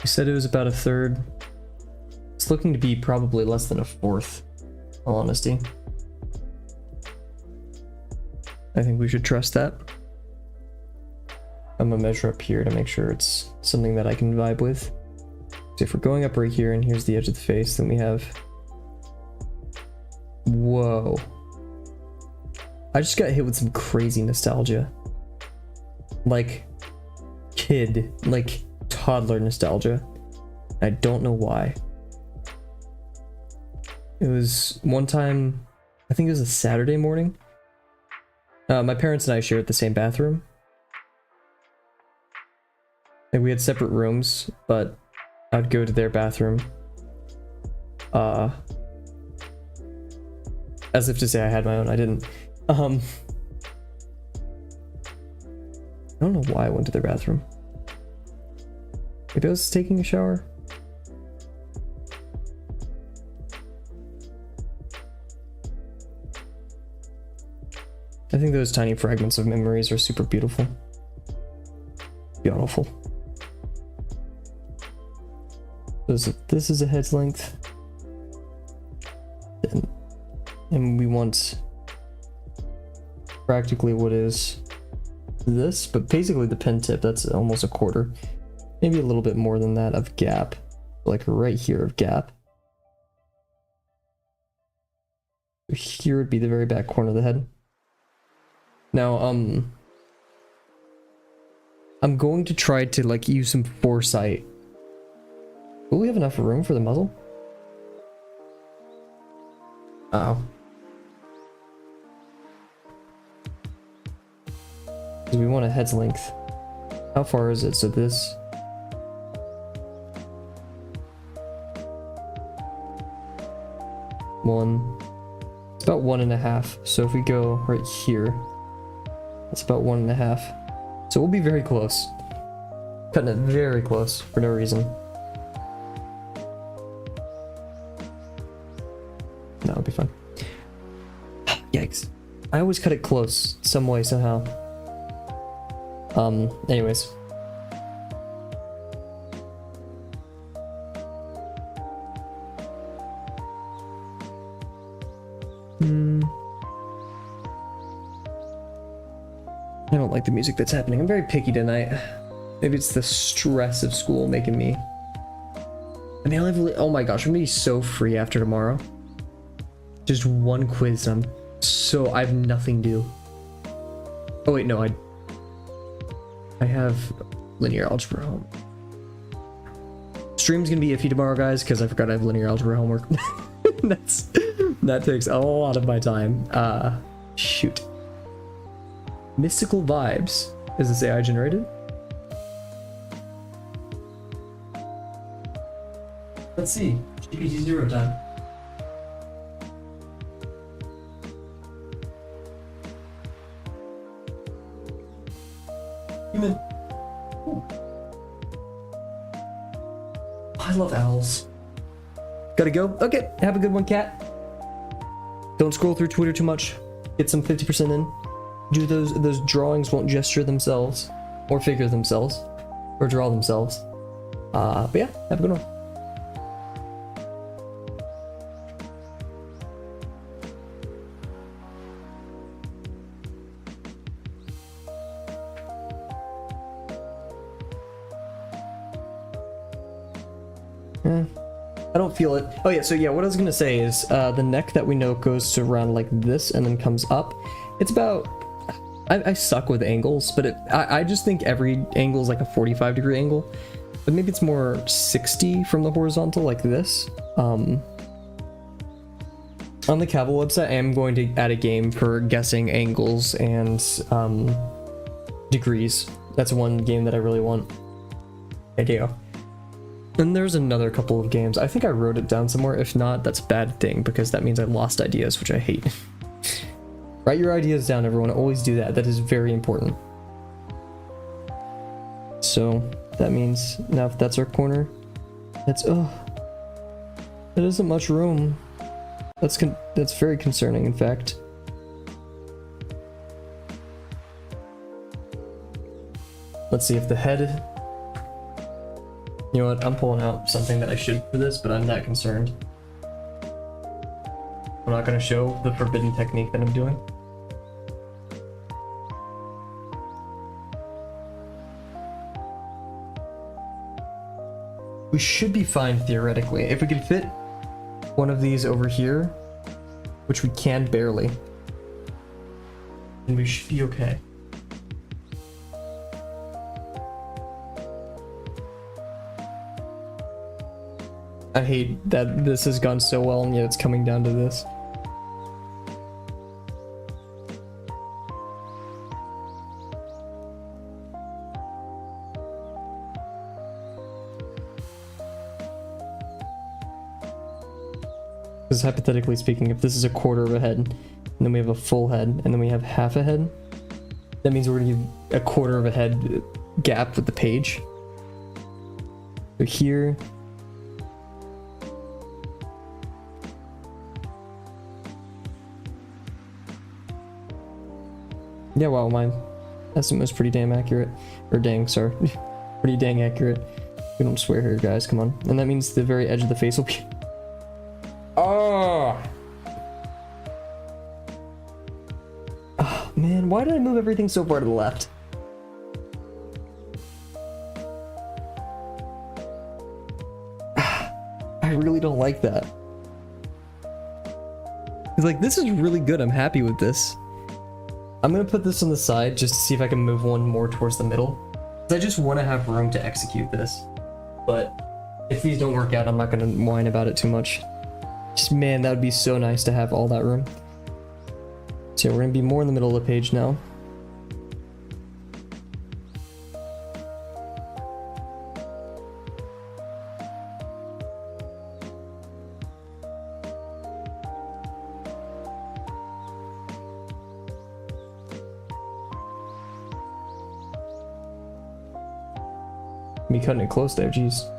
You said it was about a third. It's looking to be probably less than a fourth, in all honesty. I think we should trust that. I'm gonna measure up here to make sure it's something that I can vibe with. So if we're going up right here and here's the edge of the face, then we have... Whoa. I just got hit with some crazy nostalgia. Like, toddler nostalgia. I don't know why. It was one time, I think it was a Saturday morning. My parents and I shared the same bathroom. And we had separate rooms, but I'd go to their bathroom. As if to say I had my own, I didn't. I don't know why I went to their bathroom. Maybe I was taking a shower? I think those tiny fragments of memories are super beautiful. Beautiful. This is a head's length. And we want practically what is this, but basically the pen tip, that's almost a quarter. Maybe a little bit more than that of gap. Like right here of gap. Here would be the very back corner of the head. Now, I'm going to try to like use some foresight. Will we have enough room for the muzzle? Uh-oh. Because we want a head's length. How far is it? So this... It's about 1.5. So if we go right here, that's about 1.5. So we'll be very close. Cutting it very close for no reason. No, it'll be fine. Yikes. I always cut it close, some way, somehow. Anyways. I don't like the music that's happening. I'm very picky tonight. Maybe it's the stress of school making me... I mean, oh my gosh, I'm gonna be so free after tomorrow. Just one quiz, I have nothing due. Oh wait, no, I have linear algebra home. Stream's gonna be iffy tomorrow, guys, because I forgot I have linear algebra homework. That takes a lot of my time. Shoot. Mystical vibes. Is this AI generated? Let's see. GPT-0 time. Human. Ooh. I love owls. Gotta go? Okay, have a good one, cat. Don't scroll through Twitter too much. Get some 50% in. Do those drawings won't gesture themselves, or figure themselves, or draw themselves. But yeah, have a good one. I don't feel it. Oh yeah, so yeah, what I was gonna say is the neck that we know goes to around like this and then comes up. It's about... I suck with angles, but I just think every angle is like a 45-degree angle. But maybe it's more 60 from the horizontal, like this. On the Kavel website, I am going to add a game for guessing angles and degrees. That's one game that I really want. There you go. And there's another couple of games. I think I wrote it down somewhere. If not, that's a bad thing, because that means I lost ideas, which I hate. Write your ideas down, everyone. Always do that. That is very important. So that means now if that's our corner, that's... oh, there isn't much room. That's very concerning, in fact. Let's see if the head... You know what? I'm pulling out something that I should for this, but I'm not concerned. I'm not going to show the forbidden technique that I'm doing. we should be fine theoretically. If we can fit one of these over here, which we can barely, then we should be okay. I hate that this has gone so well and yet it's coming down to this. Because hypothetically speaking, if this is a quarter of a head, and then we have a full head, and then we have half a head, that means we're gonna give a quarter of a head gap with the page. So here. Yeah, wow, my estimate was pretty damn accurate. Or dang, sorry. Pretty dang accurate. We don't swear here, guys, come on. And that means the very edge of the face will be... Oh! Oh, man, why did I move everything so far to the left? I really don't like that. It's like, this is really good, I'm happy with this. I'm gonna put this on the side just to see if I can move one more towards the middle. Because I just want to have room to execute this. But if these don't work out, I'm not gonna whine about it too much. Just, man, that would be so nice to have all that room. So yeah, we're gonna be more in the middle of the page now. Me cutting it close there, jeez.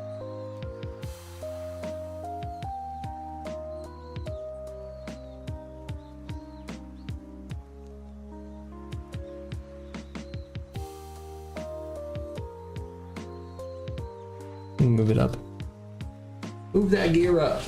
Move it up. Move that gear up.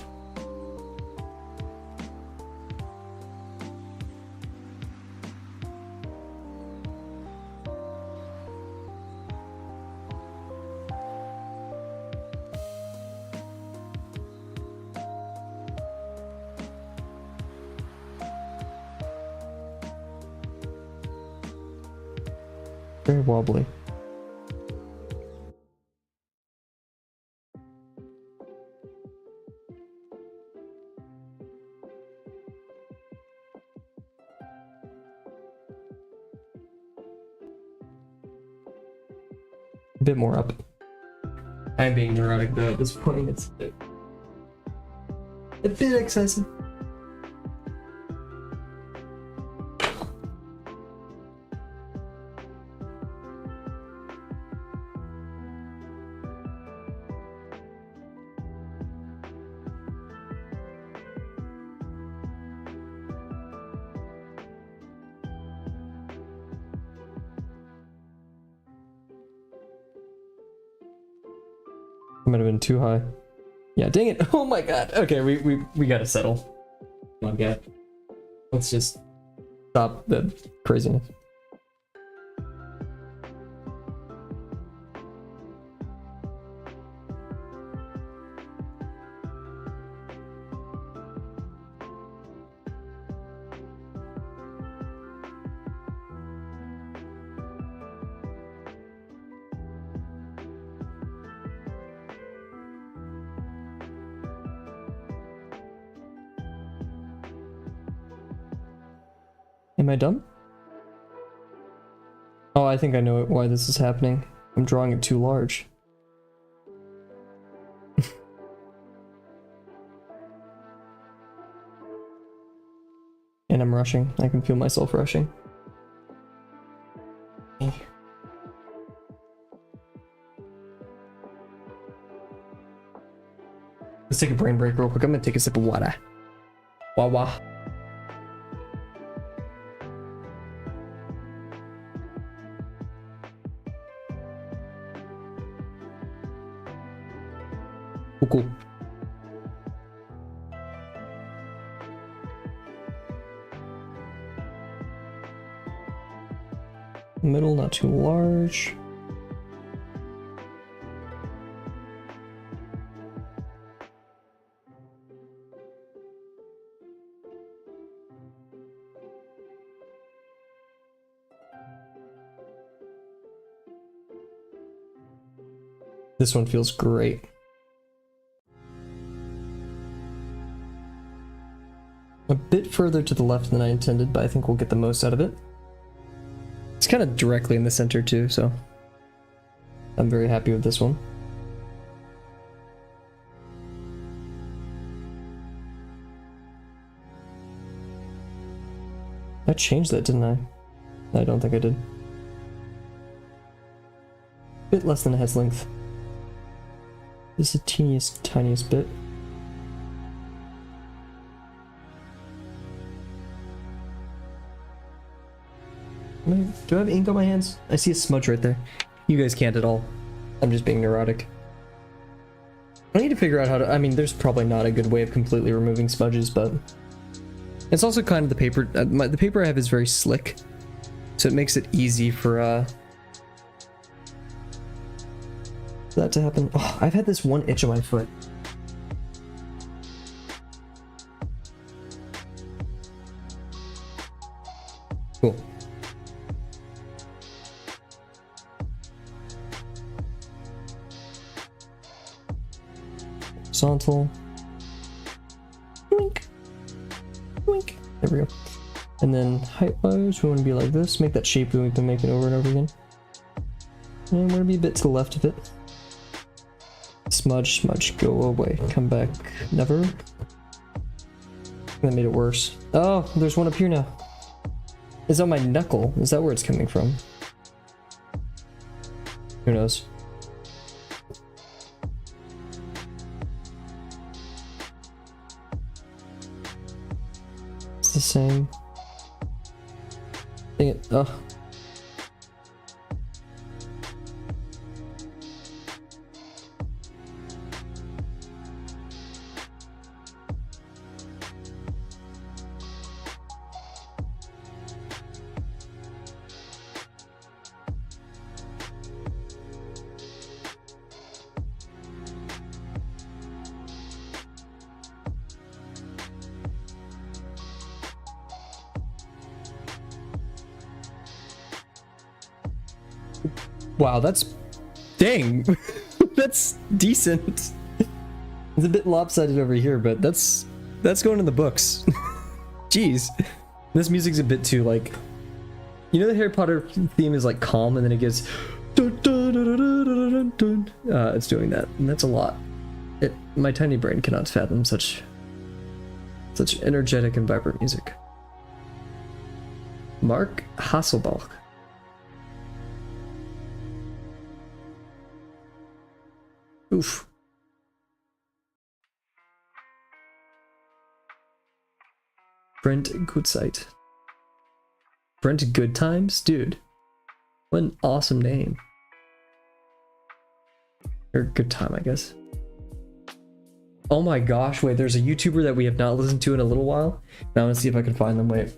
Very wobbly. A bit more up. I'm being neurotic though at this point. It's a bit excessive. Might have been too high. Yeah, dang it. Oh my god. Okay, we gotta settle. Come on, guy. Let's just stop the craziness. Am I dumb? Oh, I think I know why this is happening. I'm drawing it too large. And I'm rushing. I can feel myself rushing. Let's take a brain break real quick. I'm gonna take a sip of water. Wah. Cool. Middle, not too large. This one feels great. A bit further to the left than I intended, but I think we'll get the most out of it. It's kind of directly in the center too, so I'm very happy with this one. I changed that, didn't I? I don't think I did. Bit less than a head's length. This is the teeniest, tiniest bit. Do I have ink on my hands? I see a smudge right there. You guys can't at all. I'm just being neurotic. I need to figure out how to... I mean, there's probably not a good way of completely removing smudges, but... It's also kind of the paper... the paper I have is very slick. So it makes it easy for that to happen. Oh, I've had this one itch on my foot. Cool. Horizontal. Wink. Wink. There we go. And then height-wise, we want to be like this. Make that shape that we've been making over and over again. And we're going to be a bit to the left of it. Smudge, smudge, go away. Come back. Never. That made it worse. Oh, there's one up here now. It's on my knuckle. Is that where it's coming from? Who knows? It's the same. Dang it. Oh. Wow, that's... Dang! That's decent. It's a bit lopsided over here, but that's going in the books. Jeez. This music's a bit too, like... You know the Harry Potter theme is like calm, and then it gets... it's doing that, and that's a lot. My tiny brain cannot fathom such energetic and vibrant music. Mark Hasselbalch. Oof. Brent Goodsight. Brent Goodtimes? Dude. What an awesome name. Or good time, I guess. Oh my gosh, wait, there's a YouTuber that we have not listened to in a little while. Now I want to see if I can find them, wait.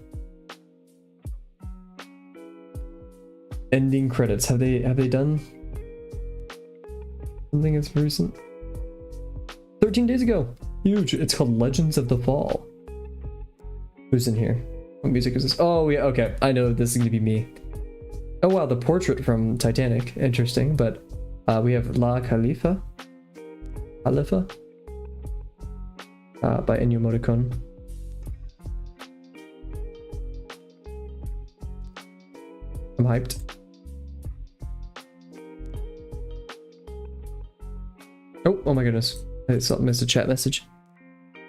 Ending credits. Have they done something that's recent? 13 days ago. Huge. It's called Legends of the Fall. Who's in here? What music is this? Oh yeah, okay. I know this is gonna be me. Oh wow, the portrait from Titanic. Interesting, but we have La Khalifa. Khalifa? By Ennio Morricone. I'm hyped. Oh my goodness. I missed a chat message.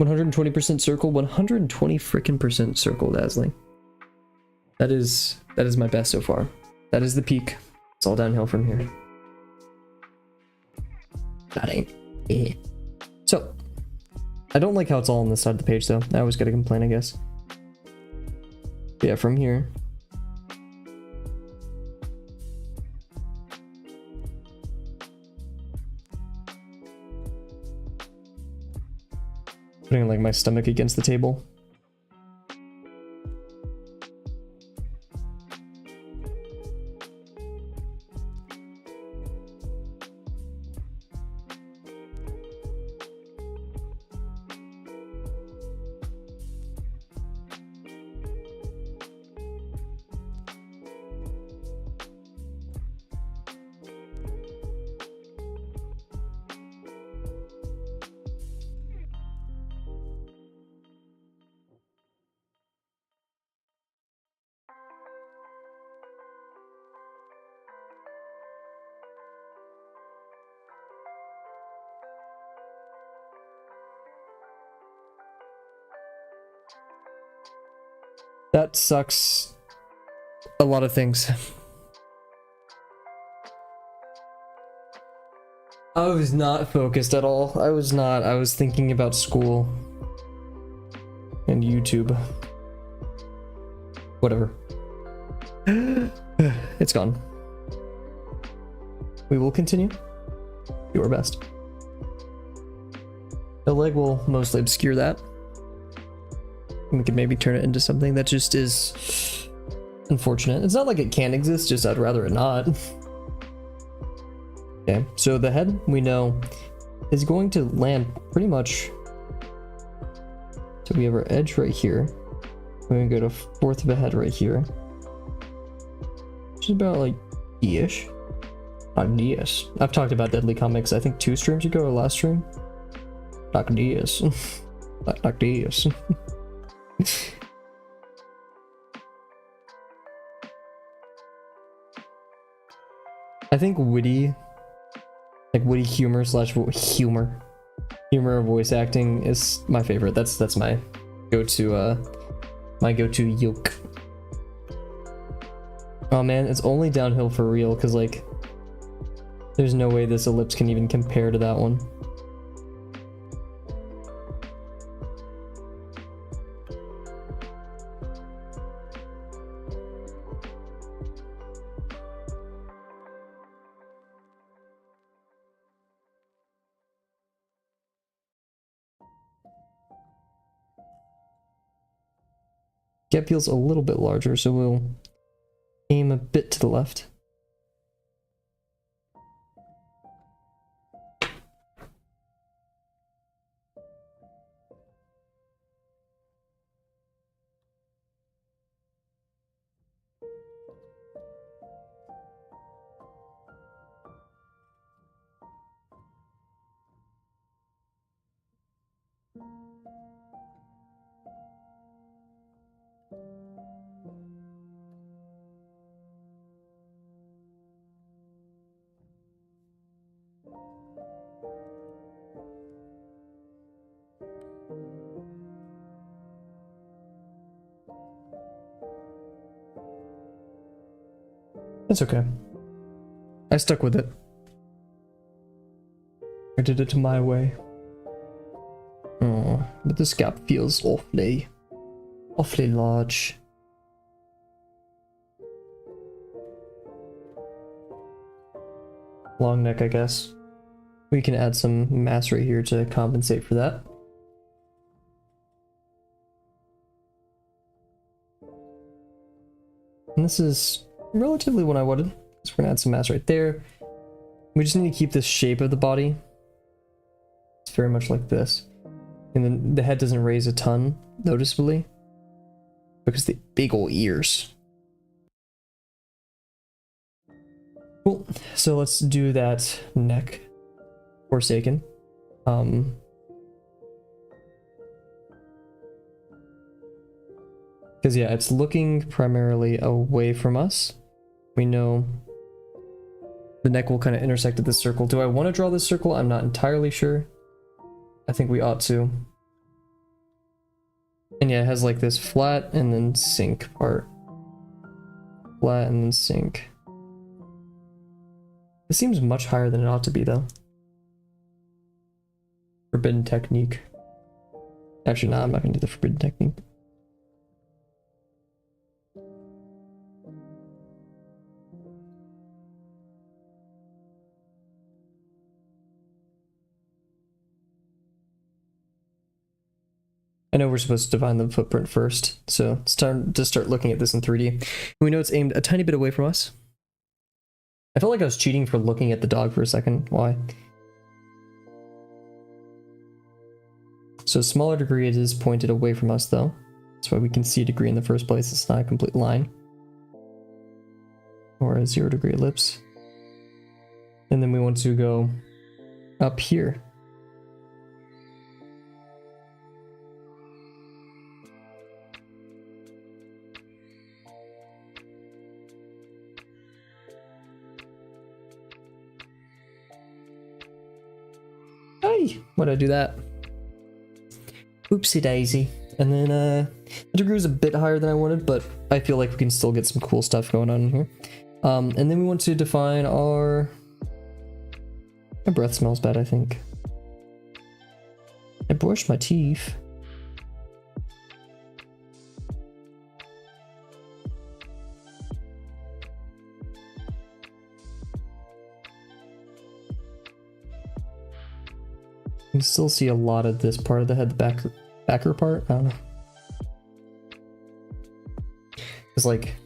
120% circle, 120 freaking percent circle dazzling. That is my best so far. That is the peak. It's all downhill from here. That ain't it. So, I don't like how it's all on this side of the page though. I always gotta complain, I guess. But yeah, from here. Putting like my stomach against the table. That sucks a lot of things. I was not focused at all. I was not. I was thinking about school and YouTube. Whatever. It's gone. We will continue. Do our best. The leg will mostly obscure that. We could maybe turn it into something that just is unfortunate. It's not like it can't exist, just I'd rather it not. Okay, so the head, we know, is going to land pretty much. So we have our edge right here. We're gonna go to fourth of a head right here. Which is about like D-ish. Not D-ish. I've talked about Deadly Comics, I think 2 streams ago or last stream. Not D-ish. Not D-ish. I think witty humor slash humor voice acting is my favorite. That's my go-to yoke. Oh man, it's only downhill for real, because like there's no way this ellipse can even compare to that one. Gap feels a little bit larger, so we'll aim a bit to the left. It's okay. I stuck with it. I did it my way. Oh, but this gap feels awfully large. Long neck, I guess. We can add some mass right here to compensate for that. And this is relatively what I wanted. So we're gonna add some mass right there. We just need to keep this shape of the body. It's very much like this. And then the head doesn't raise a ton, noticeably, because the big ol' ears. Cool. So let's do that neck. Forsaken. Because yeah, it's looking primarily away from us. We know the neck will kind of intersect at this circle. Do I want to draw this circle? I'm not entirely sure. I think we ought to. And yeah, it has like this flat and then sink part. Flat and then sink. This seems much higher than it ought to be though. Forbidden technique. Actually, no, I'm not gonna do the forbidden technique. I know we're supposed to define the footprint first, so it's time to start looking at this in 3D. We know it's aimed a tiny bit away from us. I felt like I was cheating for looking at the dog for a second. Why? So a smaller degree it is pointed away from us though. That's why we can see a degree in the first place. It's not a complete line. Or a 0 degree ellipse. And then we want to go up here. Hey, why'd I do that? Oopsie daisy. And then the degree was a bit higher than I wanted, but I feel like we can still get some cool stuff going on in here. And then we want to define our... My breath smells bad, I think. I brushed my teeth. You can still see a lot of this part of the head, the backer part. I don't know. It's like,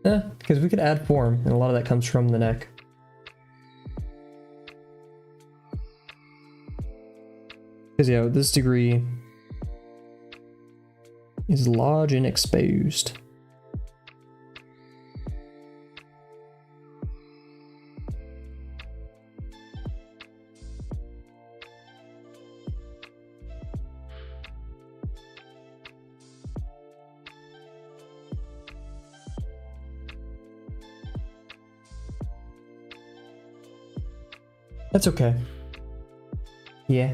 because we could add form, and a lot of that comes from the neck. Because yeah, this degree is large and exposed. That's okay. Yeah.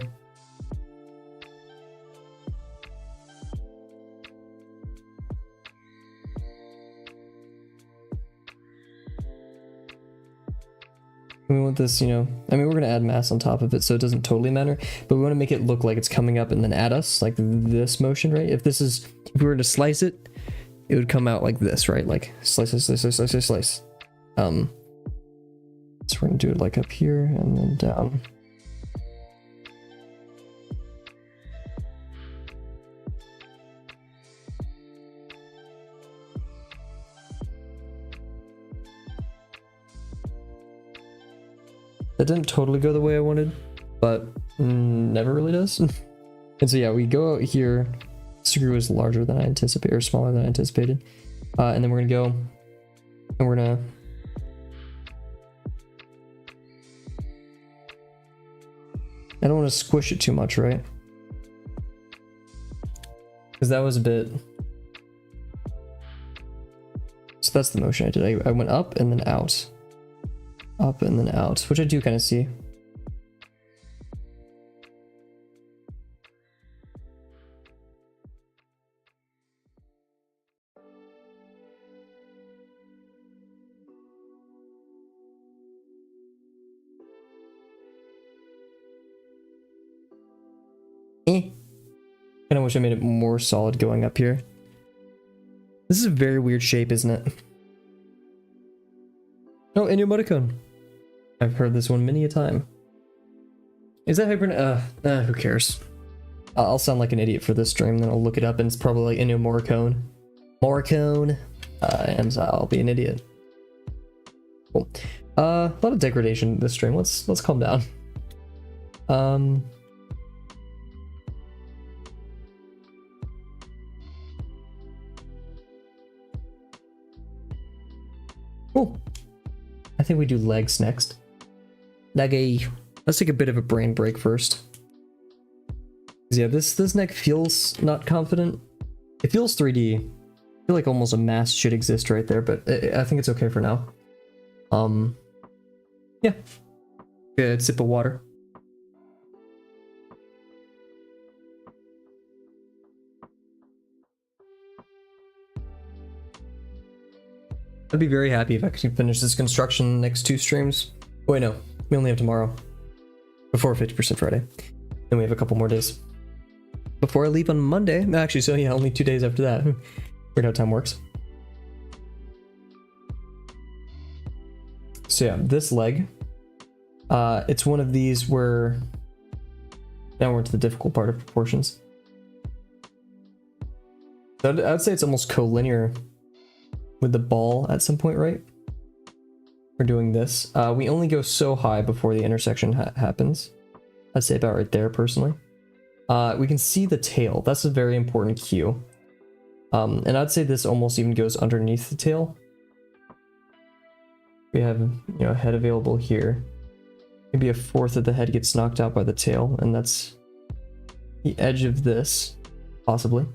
We want this, you know, I mean, we're going to add mass on top of it, so it doesn't totally matter, but we want to make it look like it's coming up and then at us, like this motion, right? If we were to slice it, it would come out like this, right? Like slice, slice, slice, slice, slice, slice. So we're going to do it like up here and then down. That didn't totally go the way I wanted, but never really does. And so yeah, we go out here. This degree was larger than I anticipated, or smaller than I anticipated. And then we're gonna go, and we're gonna I don't want to squish it too much, right? Because that was a bit. So that's the motion I did. I went up and then out. Up and then out, which I do kind of see. Kind of wish I made it more solid going up here. This is a very weird shape, isn't it? Oh, and your emoticon. I've heard this one many a time. Is that hyper? Who cares? I'll sound like an idiot for this stream, then I'll look it up and it's probably like Ennio Morricone. Morricone. And I'll be an idiot. Cool. A lot of degradation this stream. Let's calm down. Cool. I think we do legs next. Leggy. Let's take a bit of a brain break first. Yeah, this neck feels not confident. It feels 3D. I feel like almost a mass should exist right there, but I think it's okay for now. Yeah. Good sip of water. I'd be very happy if I could finish this construction next 2 streams. Oh, wait, no. We only have tomorrow. Before 50% Friday. Then we have a couple more days. Before I leave on Monday. Actually, so yeah, only 2 days after that. Weird how time works. So yeah, this leg. It's one of these where... Now we're into the difficult part of proportions. I'd say it's almost collinear with the ball at some point, right? We're doing this. We only go so high before the intersection happens. I'd say about right there, personally. We can see the tail. That's a very important cue. And I'd say this almost even goes underneath the tail. We have, you know, a head available here. Maybe a fourth of the head gets knocked out by the tail, and that's the edge of this, possibly.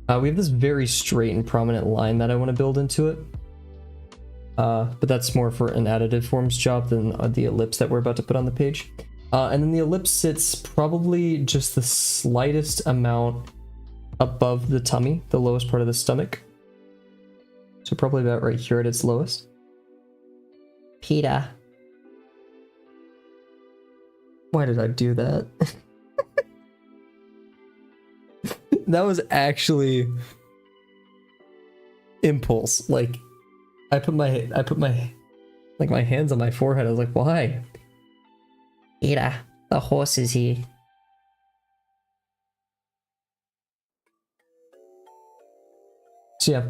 We have this very straight and prominent line that I want to build into it. But that's more for an additive forms job than the ellipse that we're about to put on the page. And then the ellipse sits probably just the slightest amount above the tummy, the lowest part of the stomach. So probably about right here at its lowest. Peter. Why did I do that? That was actually impulse. Like I put my like my hands on my forehead. I was like, why? Peter, the horse is here. So yeah,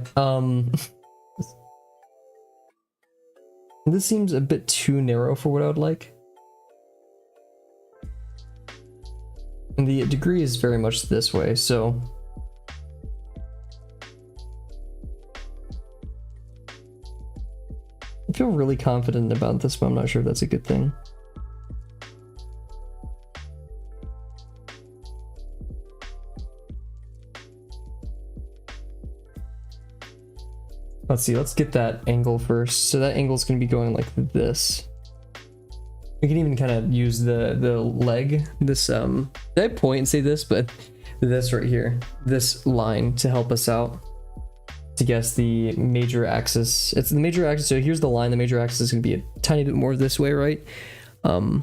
this seems a bit too narrow for what I would like. And the degree is very much this way, so I feel really confident about this, but I'm not sure if that's a good thing. Let's see, let's get that angle first. So that angle is going to be going like this. We can even kind of use the leg, this, did I point and say this? But this right here, this line to help us out to guess the major axis. It's the major axis, so here's the line. The major axis is going to be a tiny bit more this way, right? And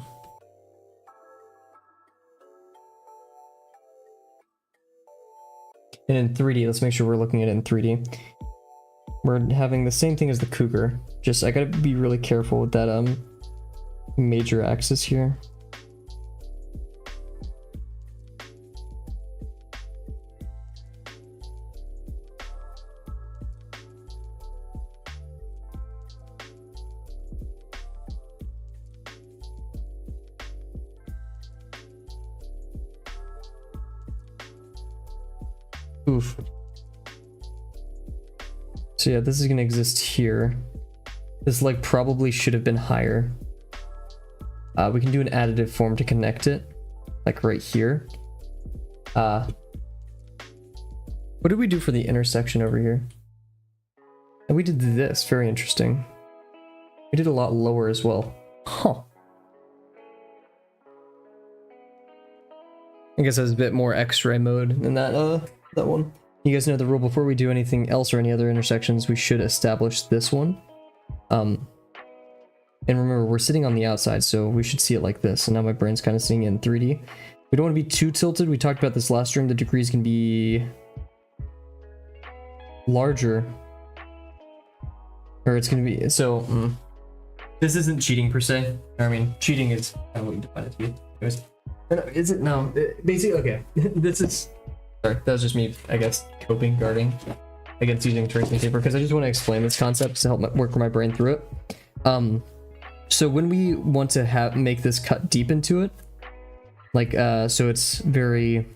in 3D, let's make sure we're looking at it in 3D. We're having the same thing as the cougar. Just, I gotta be really careful with that major axis here. Oof. So yeah, this is gonna exist here. This leg probably should have been higher. We can do an additive form to connect it, like right here. What did we do for the intersection over here? And we did this, very interesting. We did a lot lower as well. Huh. I guess that's a bit more X-ray mode than that one. You guys know the rule: before we do anything else or any other intersections, we should establish this one. And remember, we're sitting on the outside, so we should see it like this. And now my brain's kind of seeing it in 3D. We don't want to be too tilted. We talked about this last stream. The degrees can be larger. Or it's going to be... So, this isn't cheating per se. I mean, cheating is kind of what you define it to be. Anyways. Is it? No. Basically, okay. This is... Sorry, that was just me, I guess, guarding against using tracing paper, because I just want to explain this concept to help work my brain through it. So when we want to make this cut deep into it, like, so it's very...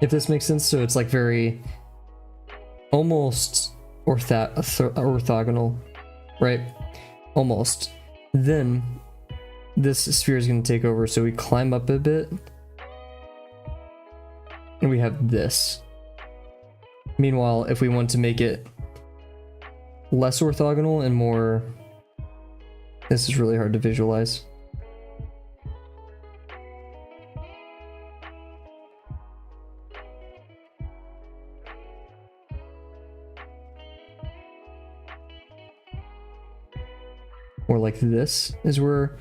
If this makes sense, so it's like very almost orthogonal, right? Almost. Then this sphere is going to take over, so we climb up a bit and we have this. Meanwhile, if we want to make it less orthogonal and more... This is really hard to visualize. Or like this is where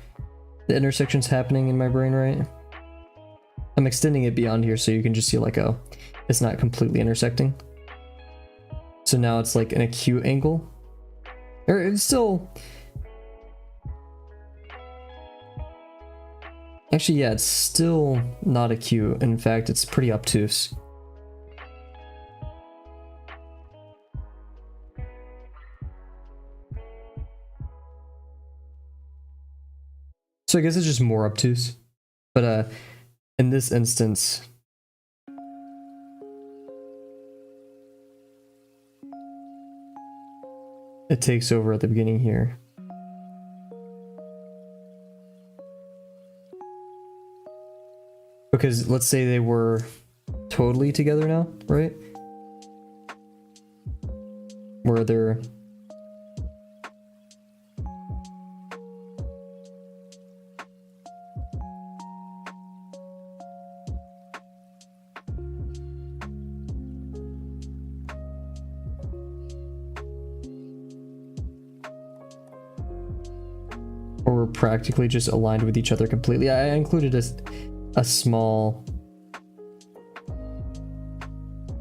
the intersection's happening in my brain, right? I'm extending it beyond here so you can just see like, oh, it's not completely intersecting. So now it's like an acute angle. Or it's still... Actually, yeah, it's still not acute. In fact, it's pretty obtuse. So I guess it's just more obtuse. But in this instance, it takes over at the beginning here. Because let's say they were totally together now, right? Where they're... or we're practically just aligned with each other completely. I included a small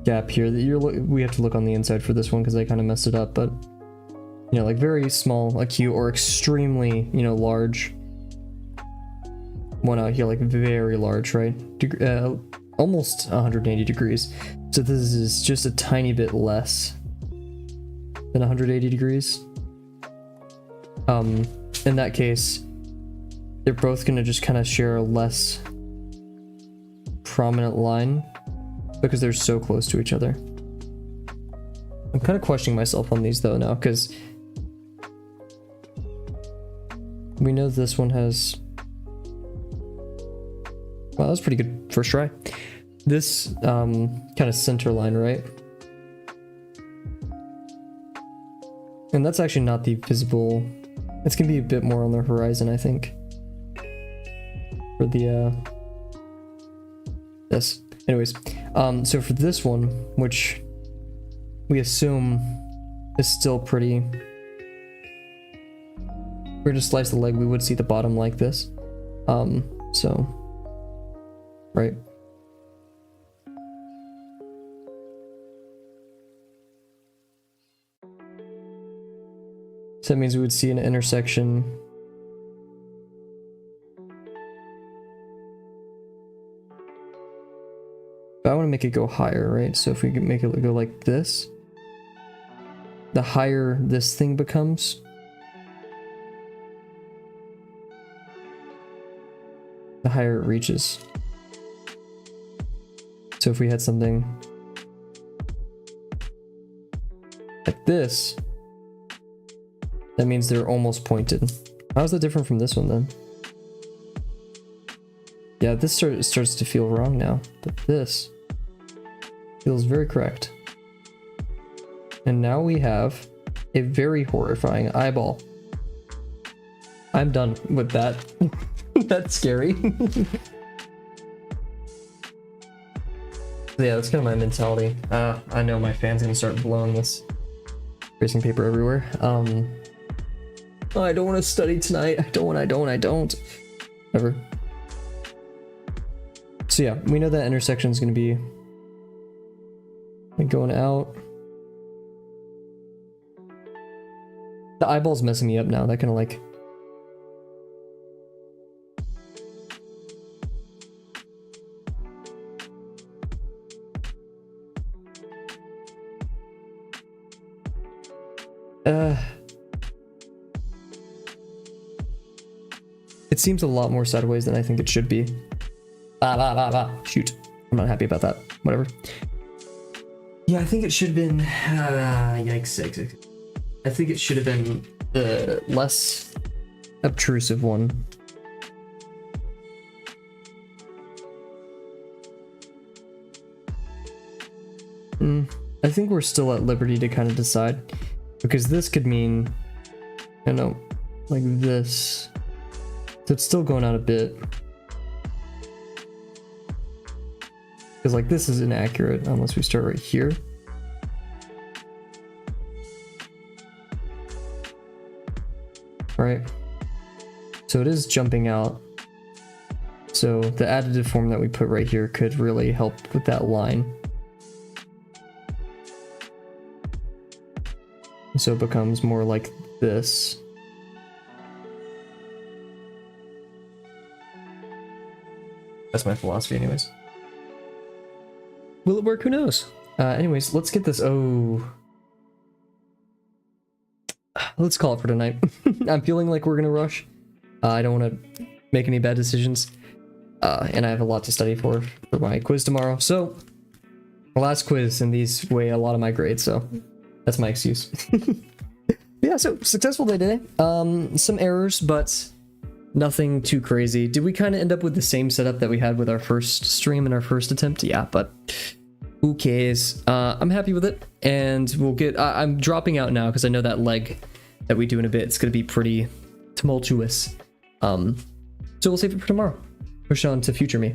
gap here that we have to look on the inside for this one because I kind of messed it up, but you know, like very small acute or extremely, you know, large one out here, like very large, right? Almost 180 degrees. So this is just a tiny bit less than 180 degrees. In that case, they're both gonna just kind of share a less prominent line because they're so close to each other. I'm kind of questioning myself on these though now, because we know this one has... Wow, that was pretty good first try. This kind of center line, right? And that's actually not the visible... It's gonna be a bit more on the horizon, I think. For the this. Anyways, so for this one, which we assume is still pretty... If we were to slice the leg, we would see the bottom like this. So, right. So that means we would see an intersection. But I want to make it go higher, right? So if we can make it go like this, the higher this thing becomes, the higher it reaches. So if we had something like this, that means they're almost pointed. How is that different from this one then? Yeah, this starts to feel wrong now, but this feels very correct. And now we have a very horrifying eyeball. I'm done with that. That's scary. Yeah, that's kind of my mentality. I know my fan's gonna start blowing this tracing paper everywhere. Oh, I don't want to study tonight. I don't. Ever. So yeah, we know that intersection is going to be like going out. The eyeball's messing me up now. That kind of like... It seems a lot more sideways than I think it should be. Shoot. I'm not happy about that. Whatever. Yeah, I think it should have been... yikes. I think it should have been the less obtrusive one. I think we're still at liberty to kind of decide. Because this could mean... I know, like this... So it's still going out a bit. Because like this is inaccurate unless we start right here. Right? So it is jumping out. So the additive form that we put right here could really help with that line. So it becomes more like this. That's my philosophy anyways. Will it work? Who knows? Anyways, let's get this. Oh. Let's call it for tonight. I'm feeling like we're gonna rush. I don't want to make any bad decisions. And I have a lot to study for my quiz tomorrow. So, last quiz, and these weigh a lot of my grades, so that's my excuse. Yeah, so successful day today. Some errors, but Nothing too crazy. Did we kind of end up with the same setup that we had with our first stream and our first attempt? Yeah, but who cares? I'm happy with it, and we'll get... I'm dropping out now because I know that leg that we do in a bit, it's going to be pretty tumultuous. So we'll save it for tomorrow. Push on to future me.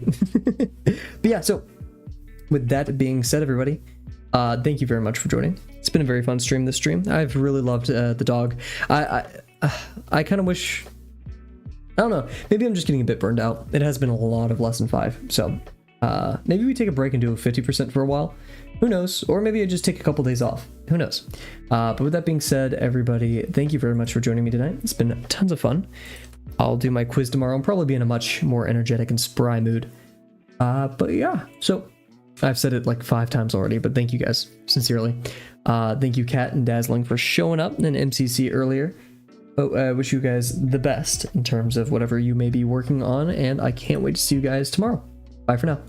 But yeah, so with that being said, everybody, thank you very much for joining. It's been a very fun stream this stream. I've really loved the dog. I kind of wish... I don't know. Maybe I'm just getting a bit burned out. It has been a lot of lesson 5. So maybe we take a break and do a 50% for a while. Who knows? Or maybe I just take a couple days off. Who knows? But with that being said, everybody, thank you very much for joining me tonight. It's been tons of fun. I'll do my quiz tomorrow and probably be in a much more energetic and spry mood. But yeah, so I've said it like 5 times already, but thank you guys, sincerely. Thank you, Kat and Dazzling, for showing up in MCC earlier. But I wish you guys the best in terms of whatever you may be working on, and I can't wait to see you guys tomorrow. Bye for now.